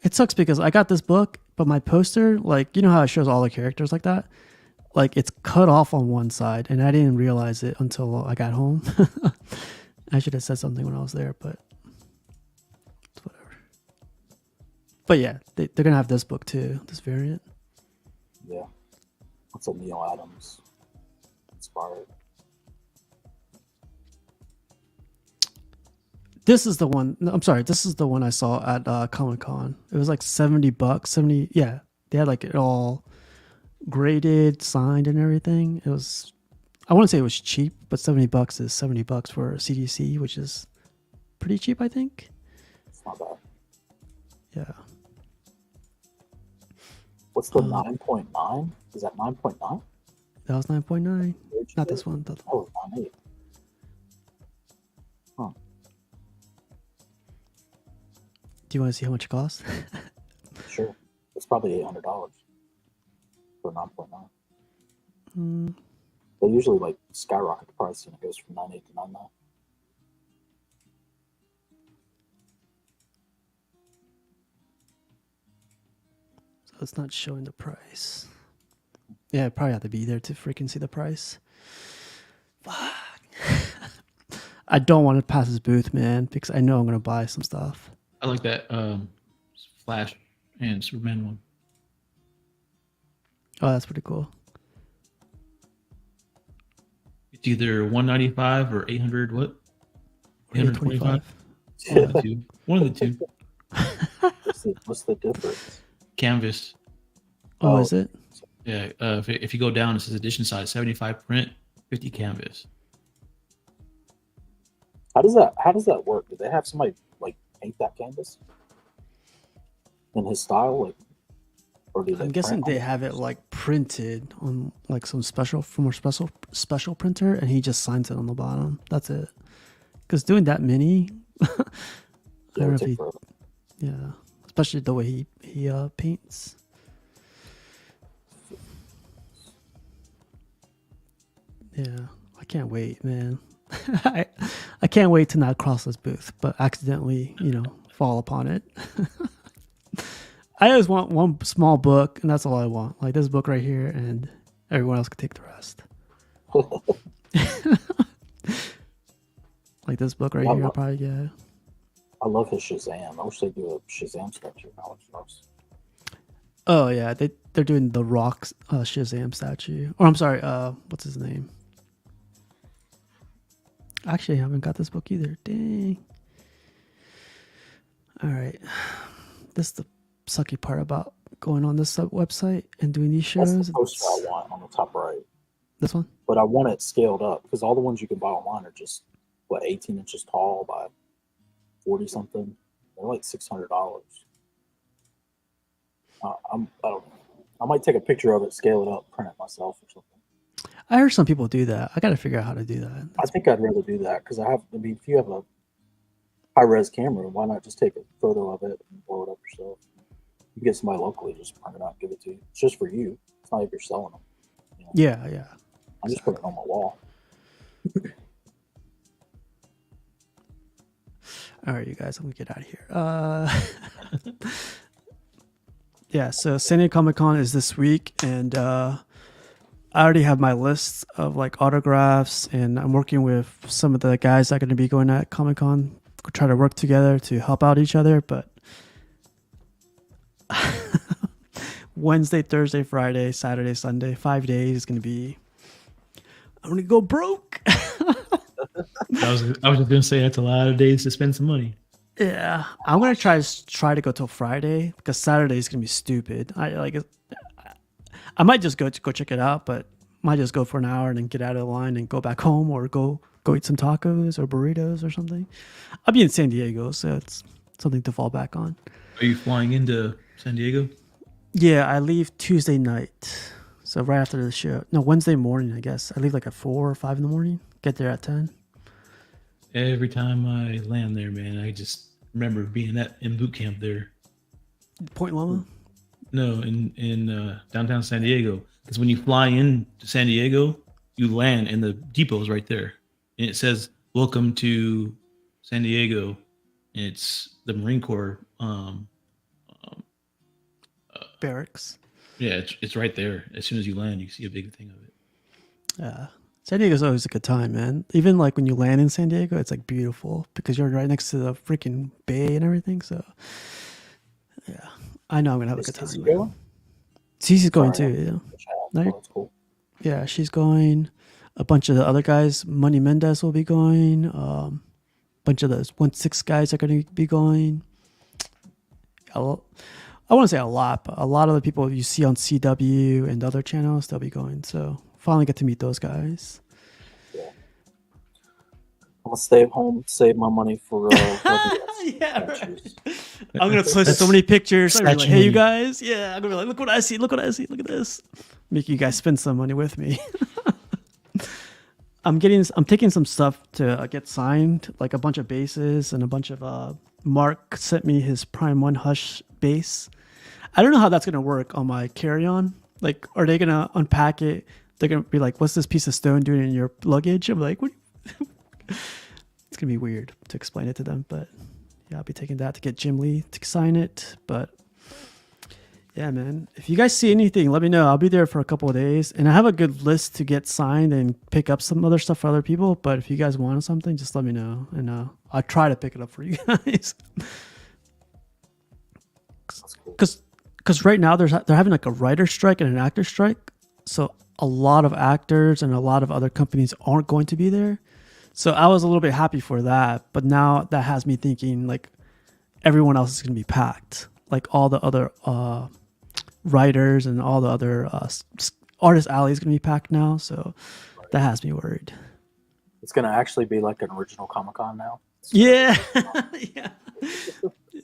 Speaker 1: It sucks because I got this book, but my poster, like, you know how it shows all the characters like that? Like, it's cut off on one side, and I didn't realize it until I got home. I should have said something when I was there, but it's whatever. But yeah, they're going to have this book too, this variant.
Speaker 2: Yeah. What's a Neil Adams inspired?
Speaker 1: This is the one. No, I'm sorry. This is the one I saw at Comic-Con. It was like $70. 70. Yeah, they had like it all graded, signed, and everything. It was. I want to say it was cheap, but $70 is $70 for CDC, which is pretty cheap, I think.
Speaker 2: It's not bad.
Speaker 1: Yeah.
Speaker 2: What's the 9.9? Is that 9.9?
Speaker 1: That was 9.9. Not this one.
Speaker 2: Oh, 9.8. Huh.
Speaker 1: Do you want to see how much it costs?
Speaker 2: Sure. It's probably $800 for 9.9. They usually like skyrocket the price and it goes from 9.8 to 9.9.
Speaker 1: So it's not showing the price. Yeah, I probably have to be there to freaking see the price. Fuck. I don't want to pass this booth, man, because I know I'm gonna buy some stuff.
Speaker 3: I like that Flash and Superman one.
Speaker 1: Oh, that's pretty cool.
Speaker 3: It's either 195 or 800. What? 825.
Speaker 1: 825.
Speaker 3: One of the two.
Speaker 2: What's the difference?
Speaker 3: Canvas.
Speaker 1: Oh,
Speaker 2: Oh.
Speaker 1: is it?
Speaker 3: Yeah. If you go down, it says edition size 75 print, 50 canvas.
Speaker 2: How does that work? Do they have somebody like paint that canvas in his style, like, or do they?
Speaker 1: I'm guessing
Speaker 2: print
Speaker 1: they
Speaker 2: on it?
Speaker 1: have it like printed on like some special printer, and he just signs it on the bottom. That's it. Because doing that many, I
Speaker 2: Yeah,
Speaker 1: don't know
Speaker 2: it
Speaker 1: if
Speaker 2: take
Speaker 1: he,
Speaker 2: forever.
Speaker 1: yeah, especially the way he paints. Yeah, I can't wait, man. I can't wait to not cross this booth, but accidentally, fall upon it. I just want one small book, and that's all I want. Like this book right here, and everyone else can take the rest. Like this book right here, I'll probably get.
Speaker 2: I love his Shazam. I wish they'd do a Shazam statue.
Speaker 1: Oh yeah, they're doing the Rock Shazam statue. Or I'm sorry, what's his name? Actually, I haven't got this book either. Dang. All right, this is the sucky part about going on this website and doing these shows.
Speaker 2: That's the poster I want on the top right.
Speaker 1: This one?
Speaker 2: But I want it scaled up because all the ones you can buy online are just 18 inches tall by 40 something. They're like $600. I don't know. I might take a picture of it, scale it up, print it myself or something.
Speaker 1: I heard some people do that. I got to figure out how to do that.
Speaker 2: I think I'd rather do that because if you have a high res camera, why not just take a photo of it and blow it up yourself? You can get somebody locally, just print it out, give it to you. It's just for you. It's not like you're selling them.
Speaker 1: Yeah.
Speaker 2: I'm just putting it on my wall.
Speaker 1: All right, you guys, I'm gonna get out of here. Yeah, so San Diego Comic-Con is this week, and I already have my list of like autographs, and I'm working with some of the guys that are going to be going at Comic-Con, try to work together to help out each other. But Wednesday, Thursday, Friday, Saturday, Sunday, 5 days is going to be. I'm going to go broke.
Speaker 3: I was just gonna say that's a lot of days to spend some money.
Speaker 1: Yeah, I'm gonna try to go till Friday because Saturday is gonna be stupid. I might just go check it out, but might just go for an hour and then get out of the line and go back home or go eat some tacos or burritos or something. I'll be in San Diego, so it's something to fall back on.
Speaker 3: Are you flying into San Diego?
Speaker 1: Yeah, I leave Tuesday night. So right after the show. No, Wednesday morning, I guess. I leave like at 4 or 5 in the morning. Get there at 10.
Speaker 3: Every time I land there, man, I just remember being in boot camp there.
Speaker 1: Point Loma?
Speaker 3: No, in downtown San Diego. Because when you fly in to San Diego, you land and the depot is right there. And it says, "Welcome to San Diego." And it's the Marine Corps.
Speaker 1: Barracks.
Speaker 3: Yeah, it's right there. As soon as you land, you see a big thing of it.
Speaker 1: Yeah. San Diego's always a good time, man. Even like when you land in San Diego, it's like beautiful because you're right next to the freaking bay and everything. So, yeah, I know I'm gonna have a good time. Man. Cece's going too. Yeah,
Speaker 2: that's cool.
Speaker 1: Yeah, she's going. A bunch of the other guys, Money Mendez will be going. Bunch of those 1-6 guys are going to be going. I want to say a lot, but a lot of the people you see on CW and other channels, they'll be going. So finally get to meet those guys.
Speaker 2: Yeah. I'm gonna stay at home, save my money for
Speaker 1: yeah, right. I'm gonna post so many pictures. I'm like, hey, you guys, yeah. I'm gonna be like, look what I see, look what I see, look at this. Make you guys spend some money with me. I'm taking some stuff to get signed, like a bunch of bases and a bunch of. Mark sent me his Prime 1 Hush base. I don't know how that's gonna work on my carry-on. Like, are they gonna unpack it? They're gonna be like, "What's this piece of stone doing in your luggage?" I'm like, "What?" It's gonna be weird to explain it to them, but yeah, I'll be taking that to get Jim Lee to sign it. But yeah, man, if you guys see anything, let me know. I'll be there for a couple of days, and I have a good list to get signed and pick up some other stuff for other people. But if you guys want something, just let me know, and I'll try to pick it up for you guys. Because right now they're having like a writer strike and an actor strike, so a lot of actors and a lot of other companies aren't going to be there. So I was a little bit happy for that, but now that has me thinking like everyone else is going to be packed, like all the other writers and all the other artist alley is going to be packed now. So that has me worried.
Speaker 2: It's going to actually be like an original Comic-Con now.
Speaker 1: Yeah. Yeah.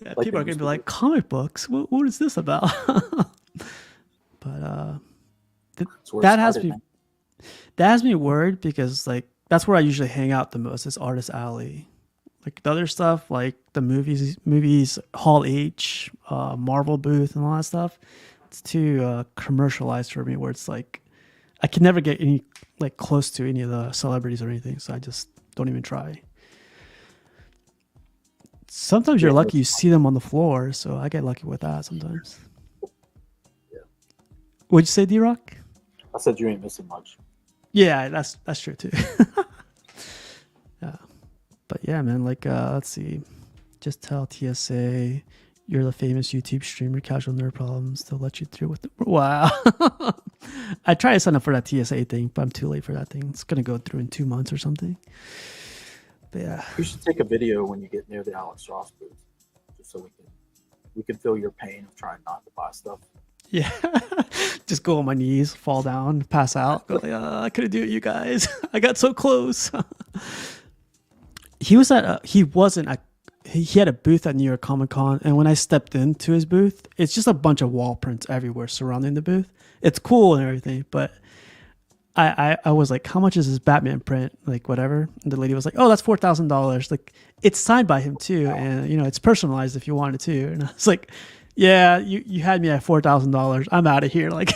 Speaker 1: Yeah,
Speaker 2: Like
Speaker 1: people are going to be like, comic books? What is this about? But that has me worried because like that's where I usually hang out the most is Artist Alley. Like the other stuff, like the movies Hall H, Marvel booth and all that stuff, it's too commercialized for me where it's like I can never get any like close to any of the celebrities or anything, so I just don't even try. Sometimes you're lucky you see them on the floor, so I get lucky with that sometimes.
Speaker 2: Yeah.
Speaker 1: What'd you say, D-Rock?
Speaker 2: I said you ain't missing much.
Speaker 1: Yeah, that's true too. Yeah. But yeah, man, like let's see. Just tell TSA you're the famous YouTube streamer, Casual Nerd Problems. They'll let you through with the wow. I tried to sign up for that TSA thing, but I'm too late for that thing. It's gonna go through in 2 months or something. But yeah.
Speaker 2: You should take a video when you get near the Alex Ross booth, just so we can feel your pain of trying not to buy stuff.
Speaker 1: Yeah, just go on my knees, fall down, pass out. Go like, I couldn't do it, you guys. I got so close. He had a booth at New York Comic Con, and when I stepped into his booth, it's just a bunch of wall prints everywhere surrounding the booth. It's cool and everything, but I was like, how much is this Batman print? Like, whatever. And the lady was like, oh, that's $4,000. Like, it's signed by him too, and it's personalized if you wanted to. And I was like, yeah, you had me at $4,000. I'm out of here. Like,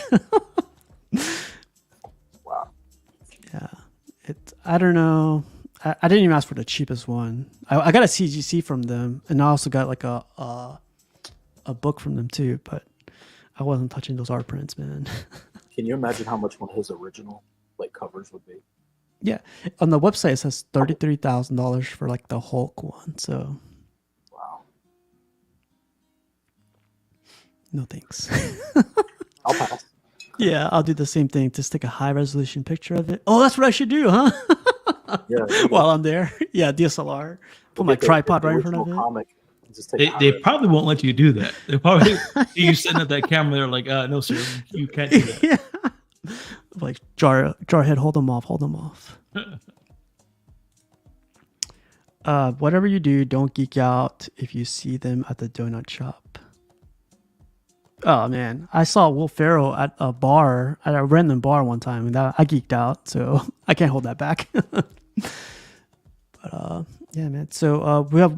Speaker 2: wow.
Speaker 1: Yeah, I don't know. I didn't even ask for the cheapest one. I got a CGC from them, and I also got like a book from them too. But I wasn't touching those art prints, man.
Speaker 2: Can you imagine how much one of his original like covers would be?
Speaker 1: Yeah, on the website it says $33,000 for like the Hulk one. So,
Speaker 2: wow.
Speaker 1: No thanks.
Speaker 2: I'll pass.
Speaker 1: Yeah, I'll do the same thing. Just take a high resolution picture of it. Oh, that's what I should do, huh?
Speaker 2: Yeah.
Speaker 1: While I'm there, yeah, DSLR. Put my tripod right in front of it.
Speaker 2: Comic.
Speaker 3: They probably won't let you do that. They probably see you sitting at that camera. They're like, no, sir, you can't do that.
Speaker 1: Yeah. Like Jarhead, hold them off. Whatever you do, don't geek out if you see them at the donut shop. Oh man, I saw Will Ferrell at a bar, at a random bar one time, and I geeked out. So I can't hold that back. Yeah, man. So we have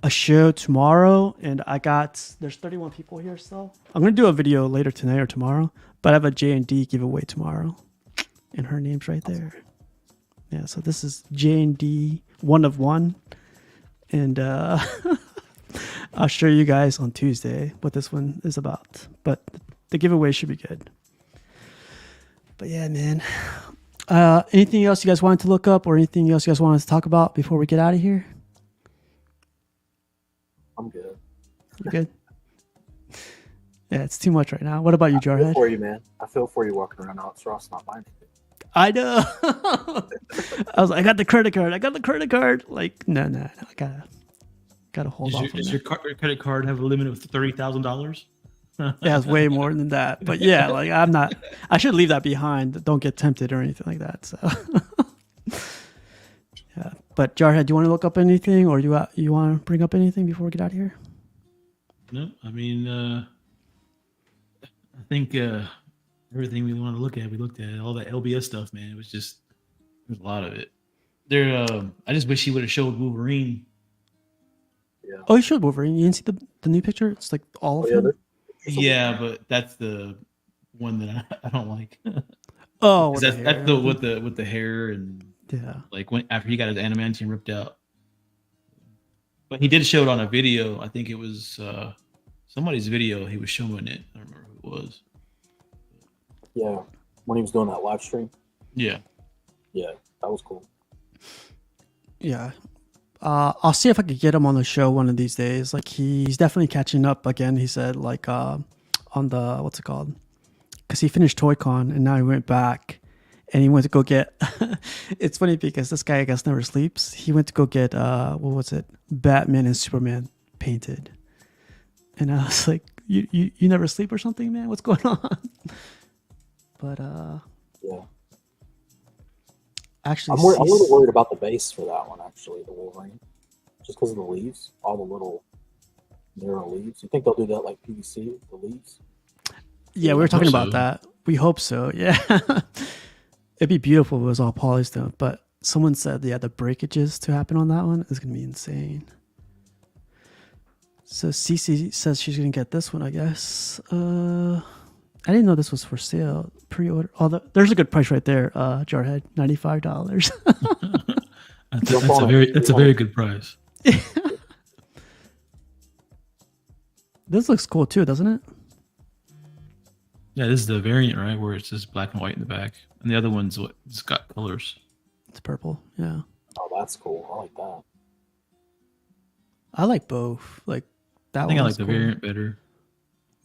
Speaker 1: a show tomorrow, and there's 31 people here still. I'm gonna do a video later tonight or tomorrow, but I have a J&D giveaway tomorrow, and her name's right there. Yeah, so this is J&D 1 of 1, and I'll show you guys on Tuesday what this one is about. But the giveaway should be good. But yeah, man. Anything else you guys wanted to look up, or anything else you guys wanted to talk about before we get out of here?
Speaker 2: I'm good.
Speaker 1: You good? Yeah, it's too much right now. What about you,
Speaker 2: I feel
Speaker 1: Jarhead?
Speaker 2: for you, man. I feel for you walking around out. Ross not buying it.
Speaker 1: I know. I was like, I got the credit card. Like, no, I gotta hold off on
Speaker 3: Does
Speaker 1: that.
Speaker 3: your credit card have a limit of $30,000?
Speaker 1: Yeah, it's way more than that. But yeah, like I should leave that behind. Don't get tempted or anything like that. So yeah. But Jarhead, do you want to look up anything, or you want to bring up anything before we get out of here?
Speaker 3: No, I mean, I think everything we want to look at, we looked at all the LBS stuff, man. It was just there's a lot of it. I just wish he would have showed Wolverine.
Speaker 2: Yeah.
Speaker 1: Oh, you showed Wolverine. You didn't see the new picture? It's like all of him.
Speaker 3: Yeah, but that's the one that I don't like.
Speaker 1: Oh,
Speaker 3: that's the with the hair and
Speaker 1: yeah.
Speaker 3: like after he got his adamantium ripped out. But he did show it on a video. I think it was somebody's video. He was showing it. I don't remember who it was.
Speaker 2: Yeah, when he was doing that live stream.
Speaker 3: Yeah,
Speaker 2: that was cool.
Speaker 1: Yeah. I'll see if I could get him on the show one of these days. Like he's definitely catching up again. He said like on the what's it called? Because he finished ToyCon and now he went back and he went to go get. It's funny because this guy I guess never sleeps. He went to go get what was it? Batman and Superman painted, and I was like, you never sleep or something, man? What's going on? But
Speaker 2: yeah.
Speaker 1: Actually,
Speaker 2: I'm a little worried about the base for that one, actually, the Wolverine. Just because of the leaves, all the little narrow leaves. You think they'll do that like PVC, the leaves?
Speaker 1: Yeah, we were talking about
Speaker 3: so.
Speaker 1: that. We hope so, yeah. It'd be beautiful if it was all polystone, but someone said, yeah, the breakages to happen on that one is going to be insane. So Cece says she's going to get this one, I guess. I didn't know this was for sale. Pre-order. Oh, there's a good price right there, Jarhead. $95.
Speaker 3: That's a very good price.
Speaker 1: This looks cool too, doesn't it?
Speaker 3: Yeah, this is the variant, right, where it's just black and white in the back, and the other one's it's got colors.
Speaker 1: It's purple. Yeah.
Speaker 2: Oh, that's cool. I like that.
Speaker 1: I like both. Like that.
Speaker 3: I think I
Speaker 1: one
Speaker 3: like the
Speaker 1: cool.
Speaker 3: variant better.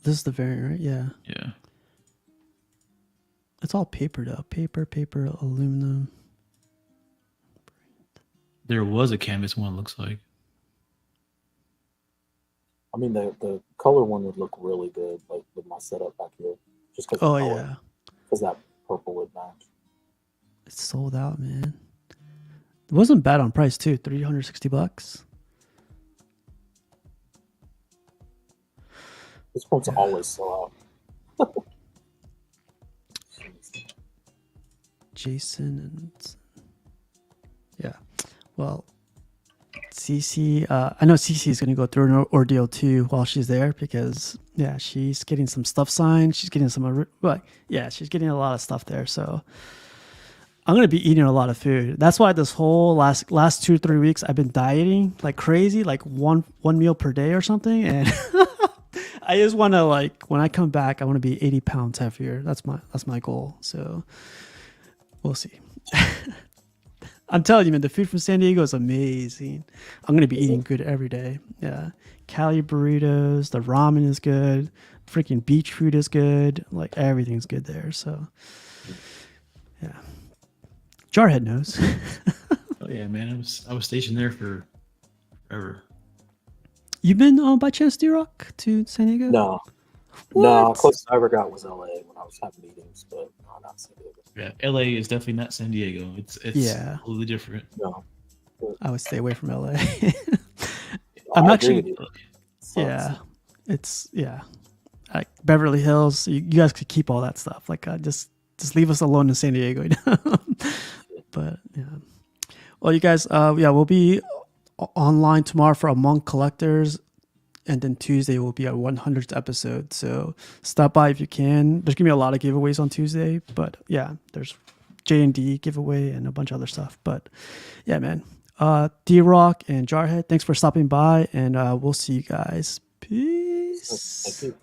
Speaker 1: This is the variant, right? Yeah.
Speaker 3: Yeah.
Speaker 1: It's all paper though. Paper, aluminum.
Speaker 3: There was a canvas one, looks like.
Speaker 2: I mean, the color one would look really good, like with my setup back here. Just because.
Speaker 1: Oh yeah.
Speaker 2: Because that purple would match.
Speaker 1: It's sold out, man. It wasn't bad on price too. $360.
Speaker 2: This one's always sold out.
Speaker 1: Jason and yeah. Well, Cece, I know Cece is going to go through an ordeal too while she's there because yeah, she's getting some stuff signed. She's getting she's getting a lot of stuff there. So I'm going to be eating a lot of food. That's why this whole last 2-3 weeks I've been dieting like crazy, like one meal per day or something. And I just want to like, when I come back, I want to be 80 pounds heavier. That's my goal. So we'll see. I'm telling you, man, the food from San Diego is amazing. I'm going to be eating good every day. Yeah. Cali burritos, the ramen is good. Freaking beach food is good. Like everything's good there. So yeah. Jarhead knows.
Speaker 3: Oh yeah, man. I was stationed there for forever.
Speaker 1: You've been by chance, D-Rock, to San Diego?
Speaker 2: No.
Speaker 1: What?
Speaker 2: No, closest I ever got was LA when I was having meetings, but no, not San Diego.
Speaker 3: Yeah, LA is definitely not San Diego. It's
Speaker 1: Yeah.
Speaker 3: totally different.
Speaker 2: No.
Speaker 1: I would stay away from LA.
Speaker 2: I
Speaker 1: I'm
Speaker 2: agree
Speaker 1: actually,
Speaker 2: with you.
Speaker 1: yeah, it's, yeah. like Beverly Hills. You guys could keep all that stuff. Like just leave us alone in San Diego. But yeah. Well, you guys, we'll be online tomorrow for Among Collectors, and then Tuesday will be our 100th episode. So stop by if you can. There's gonna be a lot of giveaways on Tuesday, but yeah, there's J&D giveaway and a bunch of other stuff. But yeah, man. D-Rock and Jarhead, thanks for stopping by, and we'll see you guys. Peace.
Speaker 2: Thank you.